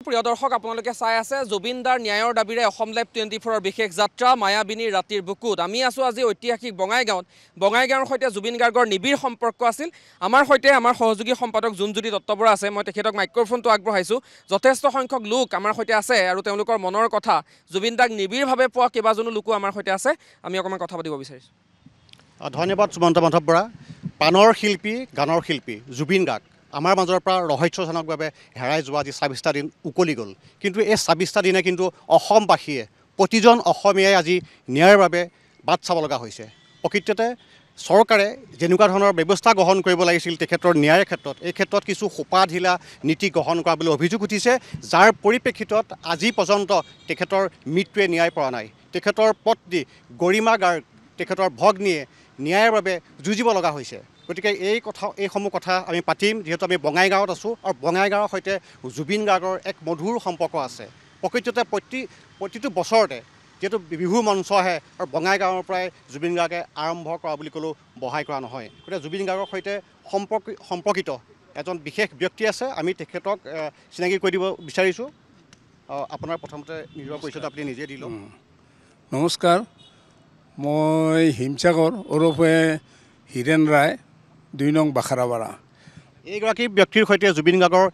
প্ৰিয় দৰ্শক আপোনালোকে চাই আছে জুবিনদাৰ ন্যায়ৰ দাবীৰে অসম লাইভ 24ৰ বিশেষ যাত্ৰা মায়াবিনীৰ ৰাতিৰ বুকুত আমি আছো আজি ঐতিহাসিক বঙাইগাঁৱৰ সৈতে জুবিন গাৰ্গৰ নিবিড় সম্পৰ্ক আছিল আমাৰ সৈতে আমাৰ সহযোগী সম্পাদক জুনজ্যোতি দত্ত বৰা আছে মই তেখেতক মাইক্ৰফোনটো আগবঢ়াইছো যথেষ্ট সংখ্যক লোক আমাৰ সৈতে আছে আৰু তেওঁলোকৰ মনৰ কথা জুবিনদাক নিবিড়ভাৱে পোৱা কেইবাজনো লোকো আমাৰ সৈতে আছে আমি অকণমান কথা পাতিব বিচাৰিছো ধন্যবাদ সুমন্ত মাধৱ বৰা পানৰ শিল্পী গানৰ শিল্পী জুবিন গাৰ্গ আমাৰ মাজৰ পৰা ৰহস্যজনকভাৱে হেৰাই যোৱা আজি ২৬টা দিন উকলি গ'ল কিন্তু এই ২৬টা দিনে কিন্তু অসমবাসীয়ে প্ৰতিজন অসমীয়াই আজি ন্যায়ৰ বাবে বাট চাব লগা হৈছে প্ৰকৃততে চৰকাৰে যেনেকুৱা ধৰণৰ ব্যৱস্থা গ্ৰহণ কৰিব লাগিছিল তেখেতৰ ন্যায়ৰ ক্ষেত্ৰত এই ক্ষেত্ৰত কিছু সোপা ঢিলা নীতি গ্ৰহণ কৰা বুলি অভিযোগ উঠিছে যাৰ পৰিপ্ৰেক্ষিতত আজি পৰ্যন্ত তেখেতৰ মৃত্যুৱে ন্যায় পৰা নাই তেখেতৰ পত্নী গৰিমা গাৰ্গ তেখেতৰ ভগ্নীয়ে ন্যায়ৰ বাবে যুঁজিব লগা হৈছে গতিকে এইসমূহ কথা আমি পাতিম যিহেতু আমি বঙাইগাঁৱত আছোঁ আৰু বঙাইগাঁৱৰ সৈতে জুবিন গাৰ্গৰ এক মধুৰ সম্পৰ্ক আছে প্ৰকৃততে প্ৰতিটো বছৰতে যিহেতু বিহু মঞ্চ আহে আৰু বঙাইগাঁৱৰ পৰাই জুবিন গাৰ্গে আৰম্ভ কৰা বুলি ক'লেও বহাই কৰা নহয় গতিকে জুবিন গাৰ্গৰ সৈতে সম্পৰ্কিত এজন বিশেষ ব্যক্তি আছে আমি তেখেতক চিনাকি কৰি দিব বিচাৰিছোঁ আপোনাৰ প্ৰথমতে নিজৰ পৰিচয়টো আপুনি নিজে দি লওক নমস্কাৰ মই হিমসাগৰ ওৰফে হীৰেণ ৰায় ২ নং বাখাৰাপাৰা এইগৰাকী ব্যক্তিৰ সৈতে জুবিন গাৰ্গৰ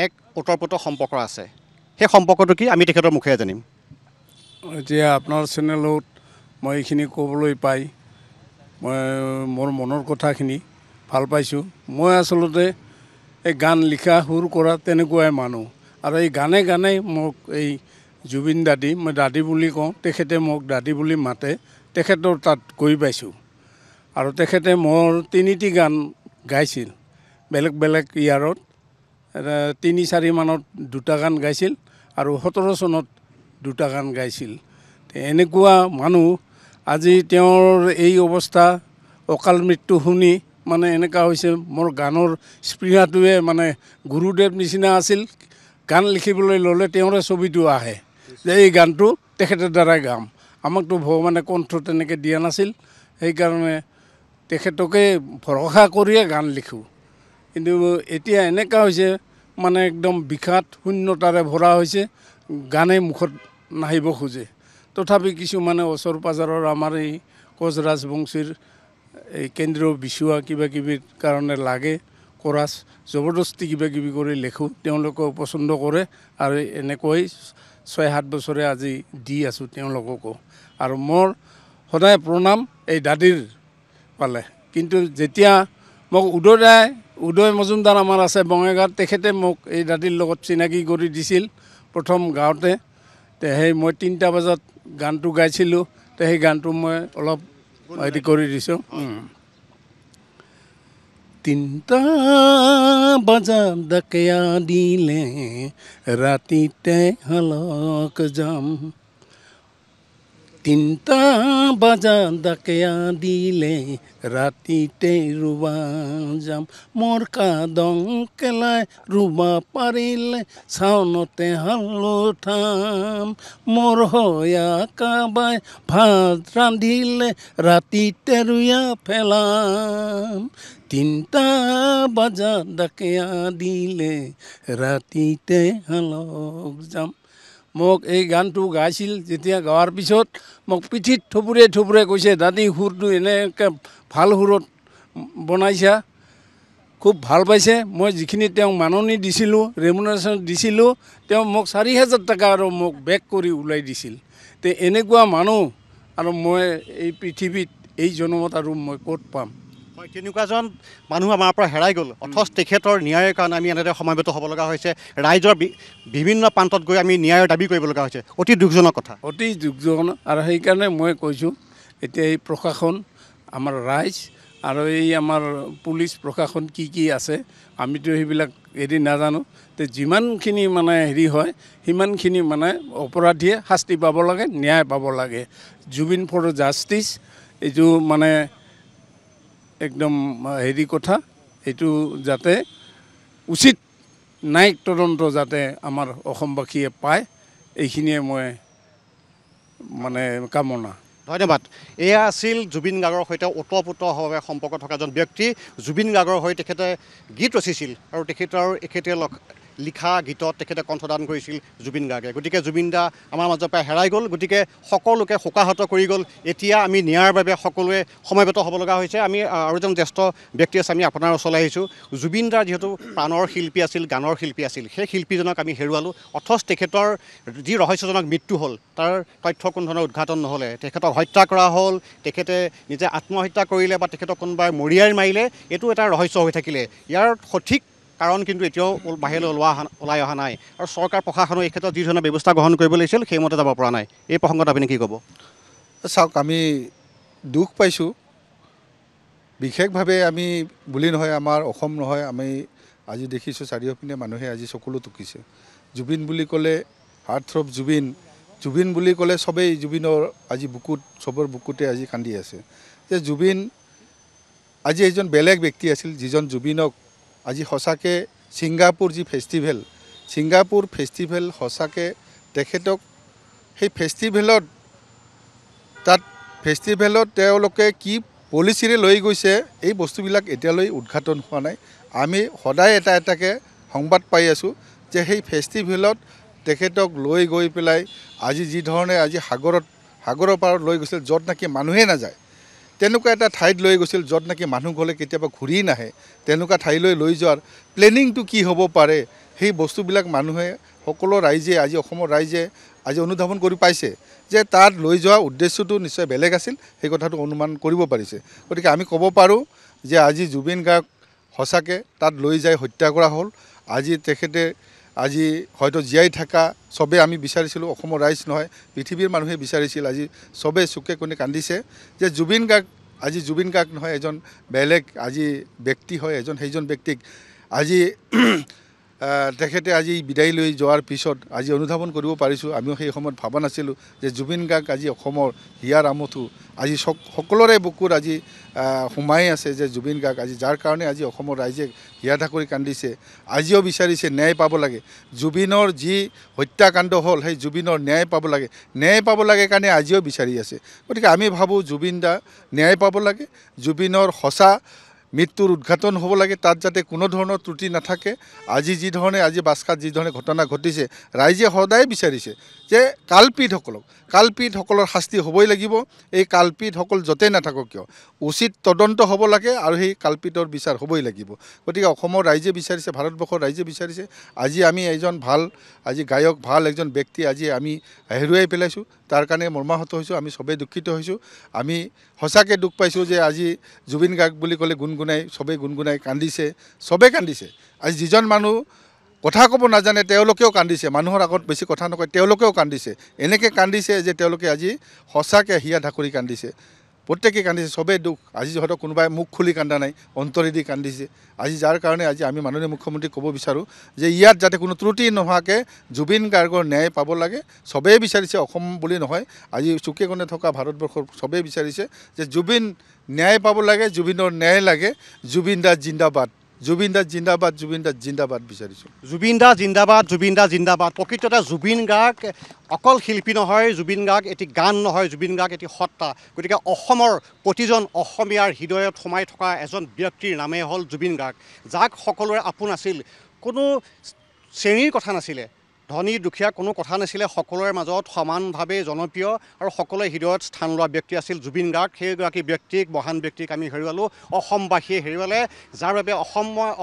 এক ওতঃপ্ৰোত সম্পৰ্ক আছে সেই সম্পৰ্কটো কি আমি তেখেতৰ মুখেৰে জানিম এতিয়া আপোনাৰ চেনেলত মই এইখিনি ক'বলৈ পাই মই মোৰ মনৰ কথাখিনি ভাল পাইছোঁ মই আচলতে এই গান লিখা সুৰ কৰা তেনেকুৱাই মানুহ আৰু এই গানে গানে মোক এই জুবিন দাদী মই দাদী বুলি কওঁ তেখেতে মোক দাদী বুলি মাতে তেখেতৰ তাত গৈ পাইছোঁ আৰু তেখেতে মোৰ ৩টি গান গাইছিল বেলেগ বেলেগ ইয়াৰত ৩-৪ মানত ২টা গান গাইছিল আৰু ১৭ চনত 2টা গান গাইছিল এনেকুৱা মানুহ আজি তেওঁৰ এই অৱস্থা অকাল মৃত্যু শুনি মানে এনেকুৱা হৈছে মোৰ গানৰ স্পৃহাটোৱে মানে গুৰুদেৱ নিচিনা আছিল গান লিখিবলৈ ল'লে তেওঁৰে ছবিটো আহে যে এই গানটো তেখেতৰ দ্বাৰাই গাম আমাকতো ভগৱানে কণ্ঠ তেনেকৈ দিয়া নাছিল সেইকাৰণে তেখেতকে ভৰসা কৰিয়ে গান লিখোঁ কিন্তু এতিয়া এনেকুৱা হৈছে মানে একদম বিষাদ শূন্যতাৰে ভৰা হৈছে গানে মুখত নাহিব খোজে তথাপি কিছুমানে ওচৰ পাজৰৰ আমাৰ এই কোচ ৰাজবংশীৰ এই কেন্দ্ৰীয় বিচুৱা কিবাকিবিৰ কাৰণে লাগে কোৰাছ জবৰদস্তি কিবাকিবি কৰি লিখোঁ তেওঁলোকেও পচন্দ কৰে আৰু এনেকৈ ৬-৭ বছৰে আজি দি আছোঁ তেওঁলোককো আৰু মোৰ সদায় প্ৰণাম এই দাদীৰ পালে কিন্তু যেতিয়া মোক উদয় মজুমদাৰ আমাৰ আছে বঙাইগাঁৱত তেখেতে মোক এই দাদীৰ লগত চিনাকি কৰি দিছিল প্ৰথম গাঁৱতে সেই মই ৩টা বজাত গানটো গাইছিলোঁ সেই গানটো মই অলপ হেৰি কৰি দিছোঁ ৩টা বজাত ডাকিয়া দিলে ৰাতিতে হালক যাম ৩টা বজাত ডাকিয়া দিলে ৰাতিতে ৰুবা যাম মোৰ কাদং কেলাই ৰুবা পাৰিলে চাউনতে হাল উঠাম মোৰ হয়া কাবাই ভাত ৰান্ধিলে ৰাতিতে ৰুয়া পেলাম ৩টা বজাত ডাকিয়া দিলে ৰাতিতে হালক যাম মোক এই গানটো গাইছিল যেতিয়া গাৱাৰ পিছত মোক পিঠিত থুপুৰে কৈছে দাদী সুৰটো এনেকৈ ভাল সুৰত বনাইছা খুব ভাল পাইছে মই যিখিনি তেওঁক মাননি দিছিলোঁ ৰেমুনাৰেশ্যন দিছিলোঁ তেওঁ মোক ৪,০০০ টকা আৰু মোক বেক কৰি ওলাই দিছিল তে এনেকুৱা মানুহ আৰু মই এই পৃথিৱীত এই জন্মত আৰু মই ক'ত পাম হয় তেনেকুৱাজন মানুহ আমাৰ পৰা হেৰাই গ'ল অথচ তেখেতৰ ন্যায়ৰ কাৰণে আমি এনেদৰে সমবেত হ'ব লগা হৈছে ৰাইজৰ বিভিন্ন প্ৰান্তত গৈ আমি ন্যায়ৰ দাবী কৰিব লগা হৈছে অতি দুখজনক কথা অতি দুখজনক আৰু সেইকাৰণে মই কৈছোঁ এতিয়া এই প্ৰশাসন আমাৰ ৰাইজ আৰু এই আমাৰ পুলিচ প্ৰশাসন কি আছে আমিতো সেইবিলাক হেৰি নাজানো তে যিমানখিনি মানে হেৰি হয় সিমানখিনি মানে অপৰাধীয়ে শাস্তি পাব লাগে ন্যায় পাব লাগে জুবিন ফৰ জাষ্টিছ এইটো মানে একদম হেৰি কথা এইটো যাতে উচিত ন্যায়িক তদন্ত যাতে আমাৰ অসমবাসীয়ে পায় এইখিনিয়ে মই মানে কামনা ধন্যবাদ এয়া আছিল জুবিন গাৰ্গৰ সৈতে ওতঃপ্ৰোতভাৱে সম্পৰ্ক থকা এজন ব্যক্তি জুবিন গাৰ্গৰ হৈ তেখেতে গীত ৰচিছিল আৰু তেখেতৰ লিখা গীতত তেখেতে কণ্ঠদান কৰিছিল জুবিন গাৰ্গে। গতিকে জুবিন দা আমাৰ মাজৰ পৰা হেৰাই গ'ল। গতিকে সকলোকে শোকাহত কৰি গ'ল। এতিয়া আমি ন্যায়ৰ বাবে সকলোৱে সময়বত হ'ব লগা হৈছে। আমি আৰু এজন জ্যেষ্ঠ ব্যক্তি আছে, আমি আপোনাৰ ওচৰলৈ আহিছোঁ। জুবিন দাৰ যিহেতু প্ৰাণৰ শিল্পী আছিল, গানৰ শিল্পী আছিল, সেই শিল্পীজনক আমি হেৰুৱালোঁ। অথচ তেখেতৰ যি ৰহস্যজনক মৃত্যু হ'ল তাৰ তথ্য কোনো ধৰণৰ উদ্ঘাটন নহ'লে। তেখেতক হত্যা কৰা হ'ল, তেখেতে নিজে আত্মহত্যা কৰিলে বা তেখেতক কোনোবাই মৰিয়াই মাৰিলে, এইটো এটা ৰহস্য হৈ থাকিলে। ইয়াৰ সঠিক কাৰণ কিন্তু এতিয়াও বাহিৰলৈ ওলাই অহা নাই। আৰু চৰকাৰ প্ৰশাসনে এই ক্ষেত্ৰত যি ধৰণৰ ব্যৱস্থা গ্ৰহণ কৰিব লাগিছিল সেইমতে যাব পৰা নাই। এই প্ৰসংগত আপুনি কি ক'ব? চাওক, আমি দুখ পাইছোঁ। বিশেষভাৱে আমি বুলি নহয়, আমাৰ অসম নহয়, আমি আজি দেখিছোঁ চাৰিওপিনে মানুহে আজি চকুলো টুকিছে। জুবিন বুলি ক'লে হাৰ্ট থ্ৰব জুবিন, জুবিন বুলি ক'লে চবেই জুবিনৰ আজি বুকুত, চবৰ বুকুতে আজি কান্দি আছে যে জুবিন আজি এজন বেলেগ ব্যক্তি আছিল, যিজন জুবিনক আজি সঁচাকৈ ছিংগাপুৰ যি ছিংগাপুৰ ফেষ্টিভেল সঁচাকৈ তেখেতক সেই ফেষ্টিভেলত তেওঁলোকে কি পলিচিৰে লৈ গৈছে, এই বস্তুবিলাক এতিয়ালৈ উদ্ঘাটন হোৱা নাই। আমি সদায় এটাকৈ সংবাদ পাই আছোঁ যে সেই ফেষ্টিভেলত তেখেতক লৈ গৈ পেলাই আজি যি ধৰণে আজি সাগৰৰ পাৰত লৈ গৈছিল, য'ত নেকি মানুহে নাযায়, তেনেকুৱা এটা ঠাইত লৈ গৈছিল য'ত নেকি মানুহ গ'লে কেতিয়াবা ঘূৰি নাহে। তেনেকুৱা ঠাইলৈ লৈ যোৱাৰ প্লেনিংটো কি হ'ব পাৰে, সেই বস্তুবিলাক মানুহে সকলো ৰাইজে, আজি অসমৰ ৰাইজে আজি অনুধাৱন কৰি পাইছে যে তাত লৈ যোৱা উদ্দেশ্যটো নিশ্চয় বেলেগ আছিল। সেই কথাটো অনুমান কৰিব পাৰিছে। গতিকে আমি ক'ব পাৰোঁ যে আজি জুবিন গাৰ্গ সঁচাকৈ তাত লৈ যাই হত্যা কৰা হ'ল। আজি তেখেতে আজি হয়তো জীয়াই থকা চবেই আমি বিচাৰিছিলোঁ, অসমৰ ৰাইজ নহয় পৃথিৱীৰ মানুহে বিচাৰিছিল। আজি চবেই চুকে কোণে কান্দিছে যে জুবিন গাৰ্গ নহয়, এজন বেলেগ আজি ব্যক্তি হয়। সেইজন ব্যক্তিক আজি তেখেতে আজি বিদায় লৈ যোৱাৰ পিছত আজি অনুধাৱন কৰিব পাৰিছোঁ। আমিও সেই সময়ত ভবা নাছিলোঁ যে জুবিন গাৰ্গ আজি অসমৰ হিয়াৰ আমঠু, আজি সকলোৰে বুকুত আজি সোমাই আছে যে জুবিন গাৰ্গ আজি, যাৰ কাৰণে আজি অসমৰ ৰাইজে হিয়া ধাকৰি কান্দিছে, আজিও বিচাৰিছে ন্যায় পাব লাগে। জুবিনৰ যি হত্যাকাণ্ড হ'ল, সেই জুবিনৰ ন্যায় পাব লাগে কাৰণে আজিও বিচাৰি আছে। গতিকে আমি ভাবোঁ জুবিন দা ন্যায় পাব লাগে, জুবিনৰ সঁচা মৃত্যুৰ উদ্ঘাটন হ'ব লাগে, তাত যাতে কোনো ধৰণৰ ত্ৰুটি নাথাকে। আজি যি ধৰণে আজি বাস্কাত যি ধৰণে ঘটনা ঘটিছে, ৰাইজে সদায় বিচাৰিছে যে কালপিতসকলৰ শাস্তি হ'বই লাগিব। এই কালপিতসকল য'তেই নাথাকক কিয় উচিত তদন্ত হ'ব লাগে আৰু সেই কালপিতৰ বিচাৰ হ'বই লাগিব। গতিকে অসমৰ ৰাইজে বিচাৰিছে, ভাৰতবৰ্ষৰ ৰাইজে বিচাৰিছে। আজি আমি এজন ভাল আজি গায়ক, ভাল এজন ব্যক্তি আজি আমি হেৰুৱাই পেলাইছোঁ। তাৰ কাৰণে মৰ্মাহত হৈছোঁ, আমি চবেই দুখিত হৈছোঁ। আমি সঁচাকৈ দুখ পাইছোঁ যে আজি জুবিন গাৰ্গ বুলি ক'লে চবেই গুণগুণাই কান্দিছে, চবেই কান্দিছে। আজি যিজন মানুহ কথা ক'ব নাজানে তেওঁলোকেও কান্দিছে, মানুহৰ আগত বেছি কথা নকয় তেওঁলোকেও কান্দিছে। এনেকৈ কান্দিছে যে তেওঁলোকে আজি সঁচাকৈ হিয়া ধাকৰি কান্দিছে, প্ৰত্যেকেই কান্দিছে, চবেই দুখ। আজি হয়তো কোনোবাই মুখ খুলি কান্দা নাই, অন্তৰেদি কান্দিছে। আজি যাৰ কাৰণে আজি আমি মাননীয় মুখ্যমন্ত্ৰীক ক'ব বিচাৰোঁ যে ইয়াত যাতে কোনো ত্ৰুটি নোহোৱাকৈ জুবিন গাৰ্গৰ ন্যায় পাব লাগে। চবেই বিচাৰিছে, অসম বুলি নহয়, আজি চুকে কোণে থকা ভাৰতবৰ্ষৰ চবেই বিচাৰিছে যে জুবিন ন্যায় পাব লাগে, জুবিনৰ ন্যায় লাগে। জুবিন দা জিন্দাবাদ, জুবিন দা জিন্দাবাদ, জুবিন দা জিন্দাবাদ বিচাৰিছোঁ। জুবিন দা জিন্দাবাদ, জুবিন দা জিন্দাবাদ। প্ৰকৃততে জুবিন গাৰ্গ অকল শিল্পী নহয়, জুবিন গাৰ্গ এটি গান নহয়, জুবিন গাৰ্গ এটি সত্তা। গতিকে অসমৰ প্ৰতিজন অসমীয়াৰ হৃদয়ত সোমাই থকা এজন ব্যক্তিৰ নামেই হ'ল জুবিন গাৰ্গ, যাক সকলোৰে আপোন আছিল। কোনো শ্ৰেণীৰ কথা নাছিলে, ধনী দুখীয়া কোনো কথা নাছিলে, সকলোৰে মাজত সমানভাৱে জনপ্ৰিয় আৰু সকলোৰে হৃদয়ত স্থান লোৱা ব্যক্তি আছিল জুবিন গাৰ্গ। সেইগৰাকী ব্যক্তিক, মহান ব্যক্তিক আমি হেৰুৱালোঁ, অসমবাসীয়ে হেৰুৱালে, যাৰ বাবে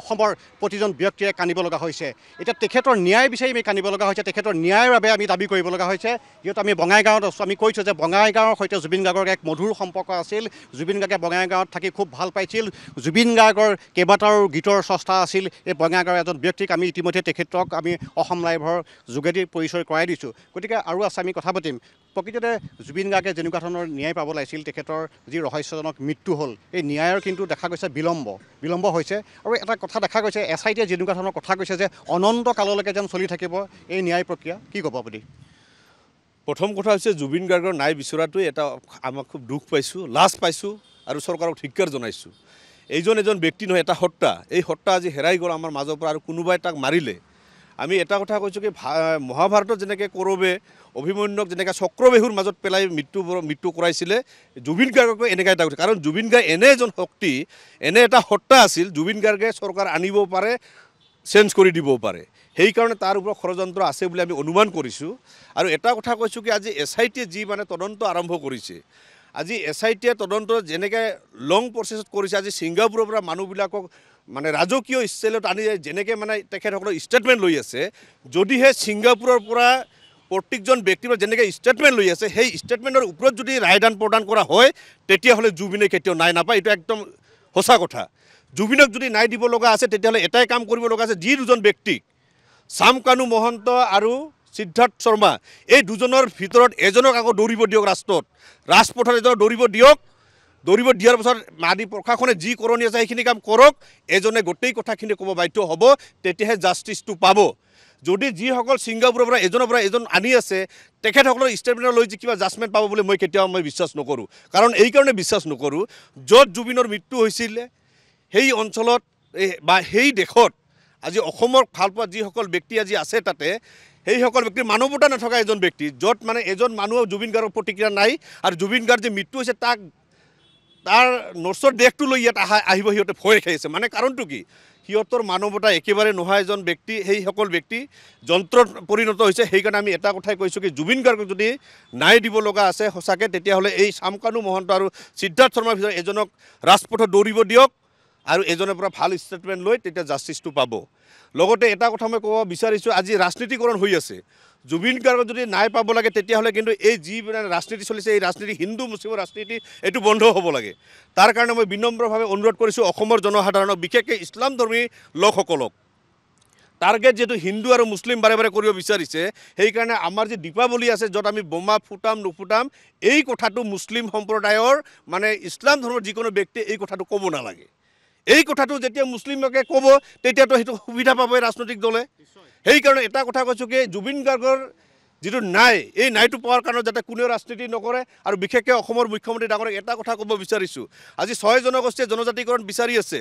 অসমৰ প্ৰতিজন ব্যক্তিয়ে কান্দিব লগা হৈছে। এতিয়া তেখেতৰ ন্যায় বিচাৰি আমি কান্দিব লগা হৈছে, তেখেতৰ ন্যায়ৰ বাবে আমি দাবী কৰিব লগা হৈছে। যিহেতু আমি বঙাইগাঁৱত আছোঁ, আমি কৈছোঁ যে বঙাইগাঁৱৰ সৈতে জুবিন গাৰ্গৰ এক মধুৰ সম্পৰ্ক আছিল। জুবিন গাৰ্গে বঙাইগাঁৱত থাকি খুব ভাল পাইছিল। জুবিন গাৰ্গৰ কেইবাটাও গীতৰ স্ৰষ্টা আছিল এই বঙাইগাঁৱৰ এজন ব্যক্তিক। আমি ইতিমধ্যে তেখেতক আমি অসম লাইভৰ যোগেদি পৰিচয় কৰাই দিছোঁ। গতিকে আৰু আছে, আমি কথা পাতিম। প্ৰকৃততে জুবিন গাৰ্গে যেনেকুৱা ধৰণৰ ন্যায় পাব লাগিছিল, তেখেতৰ যি ৰহস্যজনক মৃত্যু হ'ল, এই ন্যায়ৰ কিন্তু দেখা গৈছে বিলম্ব হৈছে। আৰু এটা কথা দেখা গৈছে, SITয়ে যেনেকুৱা ধৰণৰ কথা কৈছে যে অনন্ত কাললৈকে যেন চলি থাকিব এই ন্যায় প্ৰক্ৰিয়া। কি ক'ব আপুনি? প্ৰথম কথা হৈছে জুবিন গাৰ্গৰ ন্যায় বিচৰাটোৱে এটা আমাক খুব দুখ পাইছোঁ, লাজ পাইছোঁ আৰু চৰকাৰক ধিক্কাৰ জনাইছোঁ। এজন ব্যক্তি নহয়, এটা সত্তা। এই সত্তা আজি হেৰাই গ'ল আমাৰ মাজৰ পৰা, আৰু কোনোবাই তাক মাৰিলে। আমি এটা কথা কৈছোঁ কি, মহাভাৰতত যেনেকৈ কৌৰৱে অভিমন্যুক যেনেকৈ চক্ৰবেহুৰ মাজত পেলাই মৃত্যু কৰাইছিলে, জুবিন গাৰ্গকো এনেকৈ এটা কৈছে। কাৰণ জুবিন গাৰ্গ এনে এজন শক্তি, এনে এটা সত্তা আছিল, জুবিন গাৰ্গে চৰকাৰ আনিব পাৰে, চেঞ্জ কৰি দিবও পাৰে সেইকাৰণে তাৰ ওপৰত ষড়যন্ত্ৰ আছে বুলি আমি অনুমান কৰিছোঁ আৰু এটা কথা কৈছোঁ কি আজি SITয়ে যি মানে তদন্ত আৰম্ভ কৰিছে আজি SITয়ে তদন্ত যেনেকৈ লং প্ৰচেছত কৰিছে আজি ছিংগাপুৰৰ পৰা মানুহবিলাকক মানে ৰাজকীয় ষ্টাইলত আনি যেনেকৈ মানে তেখেতসকলৰ ষ্টেটমেণ্ট লৈ আছে যদিহে ছিংগাপুৰৰ পৰা প্ৰত্যেকজন ব্যক্তিৰ যেনেকৈ ষ্টেটমেণ্ট লৈ আছে সেই ষ্টেটমেণ্টৰ ওপৰত যদি ৰায়দান প্ৰদান কৰা হয় তেতিয়াহ'লে জুবিনে কেতিয়াও নাই নাপায় এইটো একদম সঁচা কথা জুবিনক যদি নাই দিব লগা আছে তেতিয়াহ'লে এটাই কাম কৰিব লগা আছে যি দুজন ব্যক্তিক চামকানু মহন্ত আৰু সিদ্ধাৰ্থ শৰ্মা এই দুজনৰ ভিতৰত এজনক আকৌ দৌৰিব দিয়ক ৰাজপথত এজনক দৌৰিব দিয়াৰ পাছত মাদি প্ৰশাসনে যি কৰনি আছে সেইখিনি কাম কৰক এজনে গোটেই কথাখিনি ক'ব বাধ্য হ'ব তেতিয়াহে জাষ্টিছটো পাব যদি যিসকল ছিংগাপুৰৰ পৰা এজন আনি আছে তেখেতসকলৰ ষ্টেটমেণ্ট লৈ যে কিবা জাজমেণ্ট পাব বুলি মই কেতিয়াও বিশ্বাস নকৰোঁ কাৰণ এইকাৰণে বিশ্বাস নকৰোঁ য'ত জুবিনৰ মৃত্যু হৈছিলে সেই অঞ্চলত বা সেই দেশত আজি অসমৰ ভাল পোৱা যিসকল ব্যক্তি আজি আছে তাতে সেইসকল ব্যক্তিৰ মানৱতা নথকা এজন ব্যক্তি য'ত মানে এজন মানুহ জুবিন গাৰ্গৰ প্ৰতিক্ৰিয়া নাই আৰু জুবিন গাৰ্গ যে মৃত্যু হৈছে তাৰ নৰ্চৰ দেশটো লৈ ইয়াত আহিব সিহঁতে ভয় খাইছে মানে কাৰণটো কি সিহঁতৰ মানৱতা একেবাৰে নোহোৱা এজন ব্যক্তি সেইসকল ব্যক্তি যন্ত্ৰত পৰিণত হৈছে সেইকাৰণে আমি এটা কথাই কৈছোঁ কি জুবিন গাৰ্গক যদি নাই দিব লগা আছে সঁচাকৈ তেতিয়াহ'লে এই চামকানু মহন্ত আৰু সিদ্ধাৰ্থ শৰ্মাৰ ভিতৰত এজনক ৰাজপথত দৌৰিব দিয়ক আৰু এজনৰ পৰা ভাল ষ্টেটমেণ্ট লৈ তেতিয়া জাষ্টিছটো পাব লগতে এটা কথা মই ক'ব বিচাৰিছোঁ আজি ৰাজনীতিকৰণ হৈ আছে জুবিন গাৰ্গক যদি নাই পাব লাগে তেতিয়াহ'লে কিন্তু এই যি ৰাজনীতি চলিছে এই ৰাজনীতি হিন্দু মুছলিমৰ ৰাজনীতি এইটো বন্ধ হ'ব লাগে তাৰ কাৰণে মই বিনম্ৰভাৱে অনুৰোধ কৰিছোঁ অসমৰ জনসাধাৰণক বিশেষকৈ ইছলাম ধৰ্মী লোকসকলক টাৰ্গেট যিহেতু হিন্দু আৰু মুছলিম বাৰে বাৰে কৰিব বিচাৰিছে সেইকাৰণে আমাৰ যি দীপাৱলী আছে য'ত আমি বোমা ফুটাম নুফুটাম এই কথাটো মুছলিম সম্প্ৰদায়ৰ মানে ইছলাম ধৰ্মৰ যিকোনো ব্যক্তিয়ে এই কথাটো ক'ব নালাগে এই কথাটো যেতিয়া মুছলিমকে ক'ব তেতিয়াতো সেইটো সুবিধা পাব ৰাজনৈতিক দলে সেইকাৰণে এটা কথা কৈছোঁ কি জুবিন গাৰ্গৰ যিটো নাই এই নাইটো পোৱাৰ কাৰণে যাতে কোনেও ৰাজনীতি নকৰে আৰু বিশেষকৈ অসমৰ মুখ্যমন্ত্ৰী ডাঙৰক এটা কথা ক'ব বিচাৰিছোঁ আজি 6 জনগোষ্ঠীয়ে জনজাতিকৰণ বিচাৰি আছে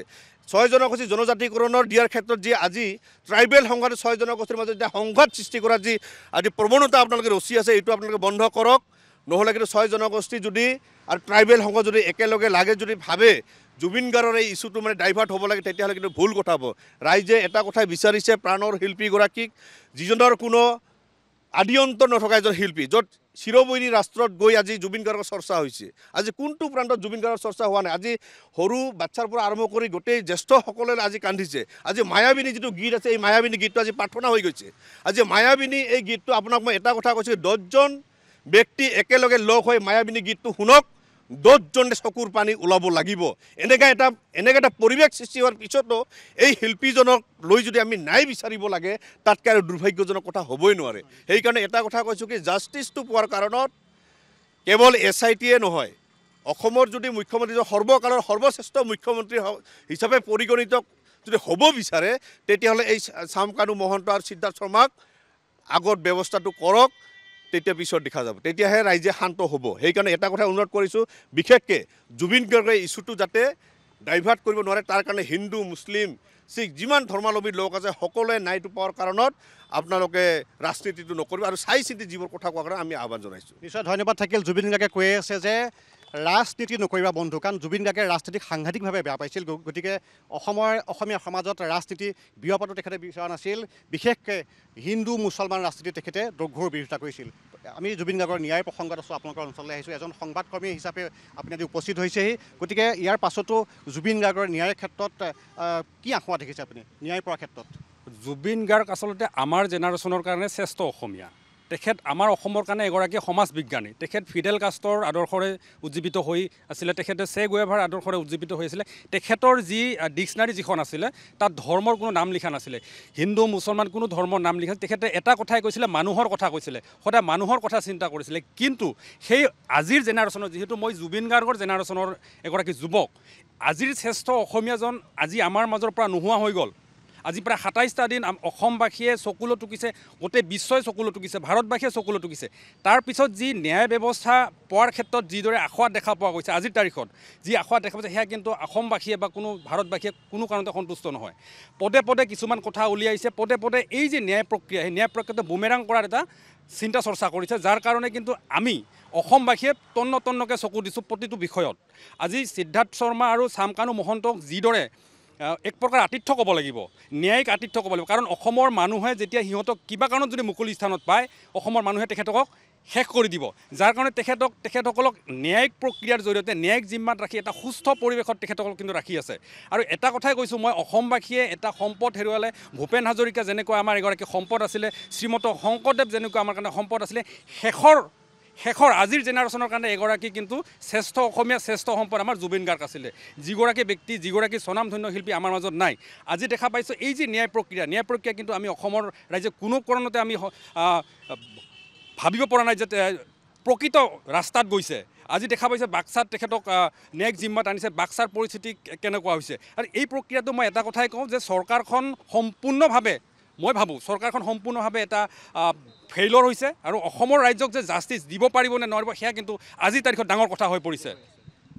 6 জনগোষ্ঠী জনজাতিকৰণৰ দিয়াৰ ক্ষেত্ৰত যি আজি ট্ৰাইবেল সংঘাতে 6 জনগোষ্ঠীৰ মাজত এতিয়া সংঘাত সৃষ্টি কৰাৰ যি আজি প্ৰৱণতা আপোনালোকে ৰচি আছে এইটো আপোনালোকে বন্ধ কৰক নহ'লে কিন্তু 6 জনগোষ্ঠী যদি আৰু ট্ৰাইবেল সংঘ যদি একেলগে লাগে যদি ভাবে জুবিন গাৰ্গৰ এই ইছ্যুটো মানে ডাইভাৰ্ট হ'ব লাগে তেতিয়াহ'লে কিন্তু ভুল কথা হ'ব ৰাইজে এটা কথাই বিচাৰিছে প্ৰাণৰ শিল্পীগৰাকীক যিজনৰ কোনো আদিয়ন্ত নথকা এজন শিল্পী য'ত চিৰবৈৰী ৰাষ্ট্ৰত গৈ আজি জুবিন গাৰ্গৰ চৰ্চা হৈছে আজি কোনটো প্ৰান্তত জুবিন গাৰ্গৰ চৰ্চা হোৱা নাই আজি সৰু বাচ্চাৰ পৰা আৰম্ভ কৰি গোটেই জ্যেষ্ঠসকলে আজি কান্দিছে আজি মায়াবিনী যিটো গীত আছে এই মায়াবিনী গীতটো আজি প্ৰাৰ্থনা হৈ গৈছে আজি মায়াবিনী এই গীতটো আপোনাক মই এটা কথা কৈছোঁ 10জন ব্যক্তি একেলগে লগ হৈ মায়াবিনী গীতটো শুনক 10জনে চকুৰ পানী ওলাব লাগিব এনেকৈ এটা পৰিৱেশ সৃষ্টি হোৱাৰ পিছতো এই শিল্পীজনক লৈ যদি আমি নাই বিচাৰিব লাগে তাতকৈ আৰু দুৰ্ভাগ্যজনক কথা হ'বই নোৱাৰে সেইকাৰণে এটা কথা কৈছোঁ কি জাষ্টিছটো পোৱাৰ কাৰণত কেৱল SITয়ে নহয় অসমৰ যদি মুখ্যমন্ত্ৰী সৰ্বকালৰ সৰ্বশ্ৰেষ্ঠ মুখ্যমন্ত্ৰী হিচাপে পৰিগণিত যদি হ'ব বিচাৰে তেতিয়াহ'লে এই চামকানু মহন্ত আৰু সিদ্ধাৰ্থ শৰ্মাক আগত ব্যৱস্থাটো কৰক তেতিয়া পিছত দেখা যাব তেতিয়াহে ৰাইজে শান্ত হ'ব সেইকাৰণে এটা কথা অনুৰোধ কৰিছোঁ বিশেষকৈ জুবিন গাৰ্গৰ ইছ্যুটো যাতে ডাইভাৰ্ট কৰিব নোৱাৰে তাৰ কাৰণে হিন্দু মুছলিম শিখ যিমান ধৰ্মাৱলম্বী লোক আছে সকলোৱে নাইটো পোৱাৰ কাৰণত আপোনালোকে ৰাজনীতিটো নকৰিব আৰু চাই চিন্তি যিবোৰ কথা কোৱাৰ কাৰণে আমি আহ্বান জনাইছোঁ নিশ্চয় ধন্যবাদ থাকিল জুবিন গাৰ্গে কৈ আছে যে ৰাজনীতি নকৰিবা বন্ধু কাৰণ জুবিন গাৰ্গে ৰাজনীতিক সাংঘাতিকভাৱে বেয়া পাইছিল গতিকে অসমীয়া সমাজত ৰাজনীতি বিয়পাটো তেখেতে বিচৰা নাছিল বিশেষকৈ হিন্দু মুছলমান ৰাজনীতি তেখেতে দোঘোৰ বিৰোধিতা কৰিছিল আমি জুবিন গাৰ্গৰ ন্যায় প্ৰসংগত আছোঁ আপোনালোকৰ অঞ্চললৈ আহিছোঁ এজন সংবাদকৰ্মী হিচাপে আপুনি আজি উপস্থিত হৈছেহি গতিকে ইয়াৰ পাছতো জুবিন গাৰ্গৰ ন্যায়ৰ ক্ষেত্ৰত কি আশা দেখিছে আপুনি ন্যায় পোৱাৰ ক্ষেত্ৰত জুবিন গাৰ্গ আচলতে আমাৰ জেনেৰেশ্যনৰ কাৰণে শ্ৰেষ্ঠ অসমীয়া তেখেত আমাৰ অসমৰ কাৰণে এগৰাকী সমাজ বিজ্ঞানী তেখেত ফিডেল কাষ্টৰ আদৰ্শৰে উজ্জীৱিত হৈ আছিলে তেখেতে চে গুয়েভাৰ আদৰ্শৰে উজ্জীৱিত হৈ আছিলে তেখেতৰ যি ডিক্সনাৰী যিখন আছিলে তাত ধৰ্মৰ কোনো নাম লিখা নাছিলে হিন্দু মুছলমান কোনো ধৰ্মৰ নাম লিখা তেখেতে এটা কথাই কৈছিলে মানুহৰ কথা কৈছিলে সদায় মানুহৰ কথা চিন্তা কৰিছিলে কিন্তু সেই আজিৰ জেনেৰেশ্যনৰ যিহেতু মই জুবিন গাৰ্গৰ জেনেৰেশ্যনৰ এগৰাকী যুৱক আজিৰ শ্ৰেষ্ঠ অসমীয়াজন আজি আমাৰ মাজৰ পৰা নোহোৱা হৈ গ'ল আজি প্ৰায় 27টা দিন অসমবাসীয়ে চকুলো টুকিছে গোটেই বিশ্বই চকুলো টুকিছে ভাৰতবাসীয়ে চকুলো টুকিছে তাৰপিছত যি ন্যায় ব্যৱস্থা পোৱাৰ ক্ষেত্ৰত যিদৰে আশা দেখা পোৱা গৈছে আজিৰ তাৰিখত যি আশা দেখা পাইছে সেয়া কিন্তু অসমবাসীয়ে বা কোনো ভাৰতবাসীয়ে কোনো কাৰণতে সন্তুষ্ট নহয় পদে পদে কিছুমান কথা উলিয়াইছে পদে পদে এই যে ন্যায় প্ৰক্ৰিয়া সেই ন্যায় প্ৰক্ৰিয়াটো বুমেৰাং কৰাৰ এটা চিন্তা চৰ্চা কৰিছে যাৰ কাৰণে কিন্তু আমি অসমবাসীয়ে তন্নকৈ চকু দিছোঁ প্ৰতিটো বিষয়ত আজি সিদ্ধাৰ্থ শৰ্মা আৰু চামকানু মহন্তক যিদৰে এক প্ৰকাৰ আতিথ্য ক'ব লাগিব, ন্যায়িক আতিথ্য ক'ব লাগিব। কাৰণ অসমৰ মানুহে যেতিয়া সিহঁতক কিবা কাৰণত যদি মুকলি স্থানত পায়, অসমৰ মানুহে তেখেতক শেষ কৰি দিব। যাৰ কাৰণে তেখেতসকলক ন্যায়িক প্ৰক্ৰিয়াৰ জৰিয়তে ন্যায়িক জিম্মাত ৰাখি এটা সুস্থ পৰিৱেশত তেখেতসকলক কিন্তু ৰাখি আছে। আৰু এটা কথাই কৈছোঁ মই, অসমবাসীয়ে এটা সম্পদ হেৰুৱালে। ভূপেন হাজৰিকা যেনেকৈ আমাৰ এগৰাকী সম্পদ আছিলে, শ্ৰীমন্ত শংকৰদেৱ যেনেকৈ আমাৰ কাৰণে সম্পদ আছিলে, শেষৰ আজিৰ জেনেৰেশ্যনৰ কাৰণে এগৰাকী কিন্তু শ্ৰেষ্ঠ অসমীয়া শ্ৰেষ্ঠ সম্পদ আমাৰ জুবিন গাৰ্গ আছিলে। যিগৰাকী ব্যক্তি, যিগৰাকী স্বনামধন্য শিল্পী আমাৰ মাজত নাই। আজি দেখা পাইছোঁ এই যে ন্যায় প্ৰক্ৰিয়া কিন্তু আমি অসমৰ ৰাইজে কোনো কাৰণতে আমি ভাবিব পৰা নাই যে প্ৰকৃত ৰাস্তাত গৈছে। আজি দেখা পাইছে বাক্সাত তেখেতক ন্যায়িক জিম্মাত আনিছে, বাক্সাৰ পৰিস্থিতি কেনেকুৱা হৈছে। আৰু এই প্ৰক্ৰিয়াটো মই এটা কথাই কওঁ যে চৰকাৰখন সম্পূৰ্ণভাৱে, মই ভাবোঁ চৰকাৰখন সম্পূৰ্ণভাৱে এটা ফেইলৰ হৈছে। আৰু অসমৰ ৰাইজক যে জাষ্টিছ দিব পাৰিব নে নোৱাৰিব সেয়া কিন্তু আজিৰ তাৰিখত ডাঙৰ কথা হৈ পৰিছে।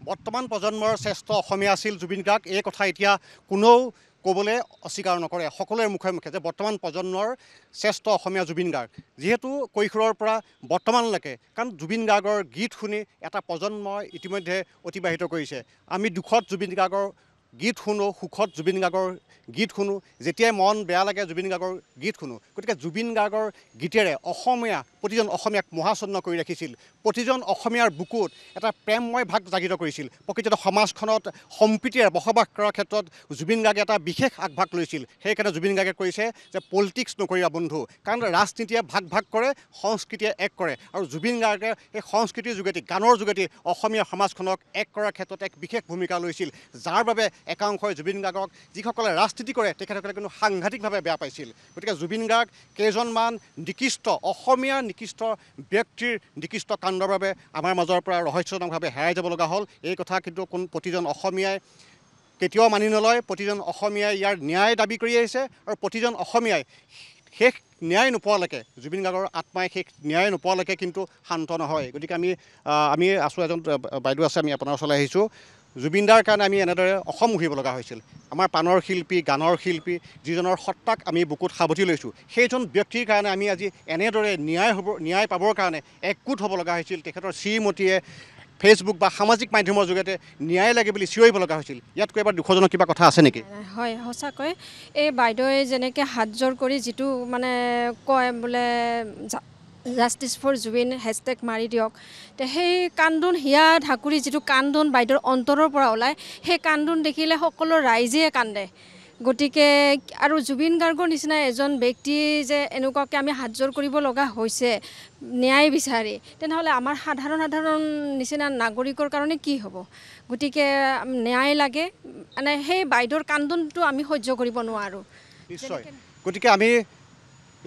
বৰ্তমান প্ৰজন্মৰ শ্ৰেষ্ঠ অসমীয়া আছিল জুবিন গাৰ্গ, এই কথা এতিয়া কোনেও ক'বলৈ অস্বীকাৰ নকৰে। সকলোৰে মুখে মুখে যে বৰ্তমান প্ৰজন্মৰ শ্ৰেষ্ঠ অসমীয়া জুবিন গাৰ্গ। যিহেতু কৈশোৰৰ পৰা বৰ্তমানলৈকে, কাৰণ জুবিন গাৰ্গৰ গীত শুনি এটা প্ৰজন্মই ইতিমধ্যে অতিবাহিত কৰিছে। আমি দুখত জুবিন গাৰ্গৰ গীত শুনো, সুখত জুবিন গাৰ্গৰ গীত শুনো, যেতিয়াই মন বেয়া লাগে জুবিন গাৰ্গৰ গীত শুনো। গতিকে জুবিন গাৰ্গৰ গীতেৰে প্ৰতিজন অসমীয়াক মহাচন্ন কৰি ৰাখিছিল। প্ৰতিজন অসমীয়াৰ বুকুত এটা প্ৰেমময় ভাগ জাগৃত কৰিছিল। প্ৰকৃততে সমাজখনত সম্প্ৰীতিৰে বসবাস কৰাৰ ক্ষেত্ৰত জুবিন গাৰ্গে এটা বিশেষ আগভাগ লৈছিল। সেইকাৰণে জুবিন গাৰ্গে কৈছে যে পলিটিক্স নকৰিবা বন্ধু, কাৰণ ৰাজনীতিয়ে ভাগ কৰে, সংস্কৃতিয়ে এক কৰে। আৰু জুবিন গাৰ্গে এই সংস্কৃতিৰ যোগেদি, গানৰ যোগেদি অসমীয়া সমাজখনক এক কৰাৰ ক্ষেত্ৰত এক বিশেষ ভূমিকা লৈছিল। যাৰ বাবে একাংশই জুবিন গাৰ্গক, যিসকলে ৰাজনীতি কৰে তেখেতসকলে কিন্তু সাংঘাতিকভাৱে বেয়া পাইছিল। গতিকে জুবিন গাৰ্গ কেইজনমান অসমীয়া নিকৃষ্ট ব্যক্তিৰ নিকৃষ্ট কাণ্ডৰ বাবে আমাৰ মাজৰ পৰা ৰহস্যজনকভাৱে হেৰাই যাব লগা হ'ল। এই কথা কিন্তু প্ৰতিজন অসমীয়াই কেতিয়াও মানি নলয়। প্ৰতিজন অসমীয়াই ইয়াৰ ন্যায় দাবী কৰি আহিছে। আৰু প্ৰতিজন অসমীয়াই শেষ ন্যায় নোপোৱালৈকে, জুবিন গাৰ্গৰ আত্মাই শেষ ন্যায় নোপোৱালৈকে কিন্তু শান্ত নহয়। গতিকে আমি আছোঁ, এজন বাইদেউ আছে, আমি আপোনাৰ ওচৰলৈ আহিছোঁ। জুবিনদাৰ কাৰণে আমি এনেদৰে অসম ঘূৰিব লগা হৈছিল। আমাৰ প্ৰাণৰ শিল্পী, গানৰ শিল্পী, যিজনৰ সত্তাক আমি বুকুত সাৱটি লৈছোঁ, সেইজন ব্যক্তিৰ কাৰণে আমি আজি এনেদৰে ন্যায় পাবৰ কাৰণে একগোট হ'ব লগা হৈছিল। তেখেতৰ শ্ৰীমতীয়ে ফেচবুক বা সামাজিক মাধ্যমৰ জৰিয়তে ন্যায় লাগে বুলি চিঞৰিব লগা হৈছিল। ইয়াতকৈ এবাৰ দুখজনক কিবা কথা আছে নেকি? হয়, সঁচাকৈ এই বাইদেৱে যেনেকৈ হাত জোৰ কৰি যিটো মানে কয় বোলে জাষ্টিছ ফৰ জুবিন হেছটেগ মাৰি দিয়ক, তে সেই কান্দোন হিয়া ঢাকুৰি যিটো কান্দোন বাইদেউৰ অন্তৰৰ পৰা ওলায়, সেই কান্দোন দেখিলে সকলো ৰাইজে কান্দে। গতিকে আৰু জুবিন গাৰ্গৰ নিচিনা এজন ব্যক্তি যে এনেকুৱাকৈ আমি হাত জোৰ কৰিব লগা হৈছে ন্যায় বিচাৰি, তেনেহ'লে আমাৰ সাধাৰণ নিচিনা নাগৰিকৰ কাৰণে কি হ'ব? গতিকে ন্যায় লাগে, মানে সেই বাইদেউৰ কান্দোনটো আমি সহ্য কৰিব নোৱাৰোঁ। নিশ্চয়। গতিকে আমি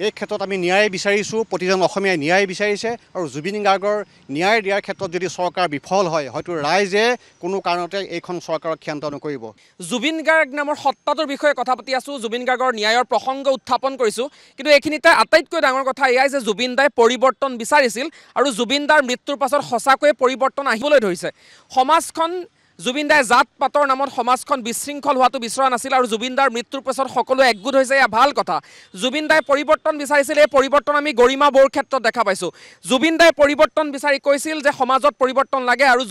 এই ক্ষেত্ৰত আমি ন্যায় বিচাৰিছোঁ, প্ৰতিজন অসমীয়াই ন্যায় বিচাৰিছে। আৰু জুবিন গাৰ্গৰ ন্যায় দিয়াৰ ক্ষেত্ৰত যদি চৰকাৰ বিফল হয়, হয়তো ৰাইজে কোনো কাৰণতে এইখন চৰকাৰক ক্ষান্ত নকৰিব। জুবিন গাৰ্গ নামৰ সত্তাটোৰ বিষয়ে কথা পাতি আছোঁ, জুবিন গাৰ্গৰ ন্যায়ৰ প্ৰসংগ উত্থাপন কৰিছোঁ। কিন্তু এইখিনিতে আটাইতকৈ ডাঙৰ কথা এয়াই যে জুবিন দাই পৰিৱৰ্তন বিচাৰিছিল, আৰু জুবিন দাৰ মৃত্যুৰ পাছত সঁচাকৈয়ে পৰিৱৰ্তন আহিবলৈ ধৰিছে। সমাজখন, জুবিন দাই জাত পাতৰ নামত সমাজখন বিশৃংখল হোৱাটো বিচৰা নাছিল, আৰু জুবিন দাৰ মৃত্যুৰ পাছত সকলোৱে একগোট হৈছে, এয়া ভাল কথা। জুবিন দাই পৰিৱৰ্তন বিচাৰিছিল, এই পৰিৱৰ্তন আমি গৰিমা বৌৰ ক্ষেত্ৰত দেখা পাইছোঁ। জুবিন দাই পৰিৱৰ্তন বিচাৰি কৈছিল যে সমাজত পৰিৱৰ্তন লাগে, আৰু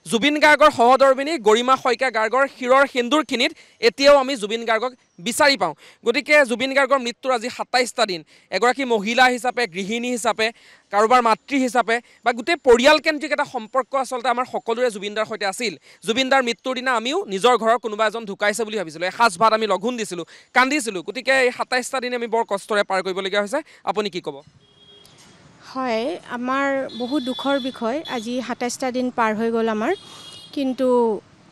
জুবিন গাৰ্গৰ সহধৰ্মিনী গৰিমা শইকীয়া গাৰ্গৰ শিৰৰ সেন্দুৰখিনিত এতিয়াও আমি জুবিন গাৰ্গক বিচাৰি পাওঁ। গতিকে জুবিন গাৰ্গৰ মৃত্যুৰ আজি ২৭টা দিন। এগৰাকী মহিলা হিচাপে, গৃহিণী হিচাপে, কাৰোবাৰ মাতৃ হিচাপে বা গোটেই পৰিয়ালকেন্দ্ৰিক এটা সম্পৰ্ক আচলতে আমাৰ সকলোৰে জুবিনদাৰ সৈতে আছিল। জুবিনদাৰ মৃত্যুৰ দিনা আমিও নিজৰ ঘৰৰ কোনোবা এজন ঢুকাইছে বুলি ভাবিছিলোঁ, এসাঁজ ভাত আমি লঘোণ দিছিলোঁ, কান্দিছিলোঁ। গতিকে এই ২৭টা দিন আমি বৰ কষ্টৰে পাৰ কৰিবলগীয়া হৈছে। আপুনি কি ক'ব? হয়, আমাৰ বহুত দুখৰ বিষয়, আজি ২৭টা দিন পাৰ হৈ গ'ল আমাৰ। কিন্তু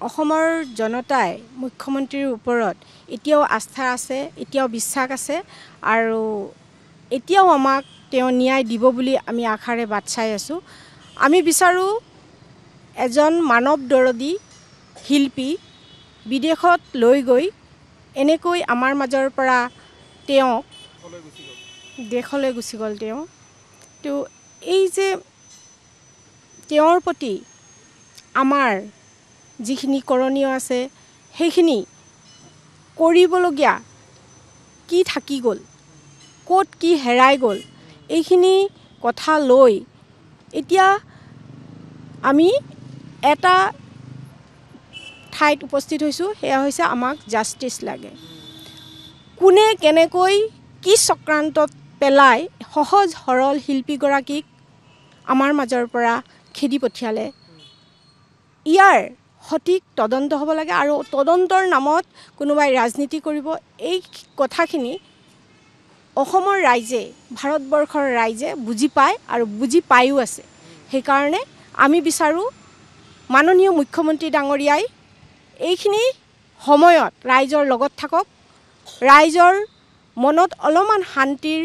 অসমৰ জনতাই মুখ্যমন্ত্ৰীৰ ওপৰত এতিয়াও আস্থা আছে, এতিয়াও বিশ্বাস আছে, আৰু এতিয়াও আমাক তেওঁ ন্যায় দিব বুলি আমি আশাৰে বাট চাই আছোঁ। আমি বিচাৰোঁ এজন মানৱ দৰদী শিল্পী বিদেশত লৈ গৈ এনেকৈ আমাৰ মাজৰ পৰা তেওঁক দেশলৈ গুচি গ'ল তেওঁ। তো এই যে তেওঁৰ প্ৰতি আমাৰ যিখিনি কৰণীয় আছে সেইখিনি কৰিবলগীয়া কি থাকি গ'ল, ক'ত কি হেৰাই গ'ল, এইখিনি কথা লৈ এতিয়া আমি এটা ঠাইত উপস্থিত হৈছোঁ, সেয়া হৈছে আমাক জাষ্টিছ লাগে। কোনে কেনেকৈ কি চক্ৰান্তত পেলাই সহজ সৰল শিল্পীগৰাকীক আমাৰ মাজৰ পৰা খেদি পঠিয়ালে, ইয়াৰ সঠিক তদন্ত হ'ব লাগে। আৰু তদন্তৰ নামত কোনোবাই ৰাজনীতি কৰিব, এই কথাখিনি অসমৰ ৰাইজে, ভাৰতবৰ্ষৰ ৰাইজে বুজি পায় আৰু বুজি পায়ো আছে। সেইকাৰণে আমি বিচাৰোঁ মাননীয় মুখ্যমন্ত্ৰী ডাঙৰীয়াই এইখিনি সময়ত ৰাইজৰ লগত থাকক, ৰাইজৰ মনত অলপমান শান্তিৰ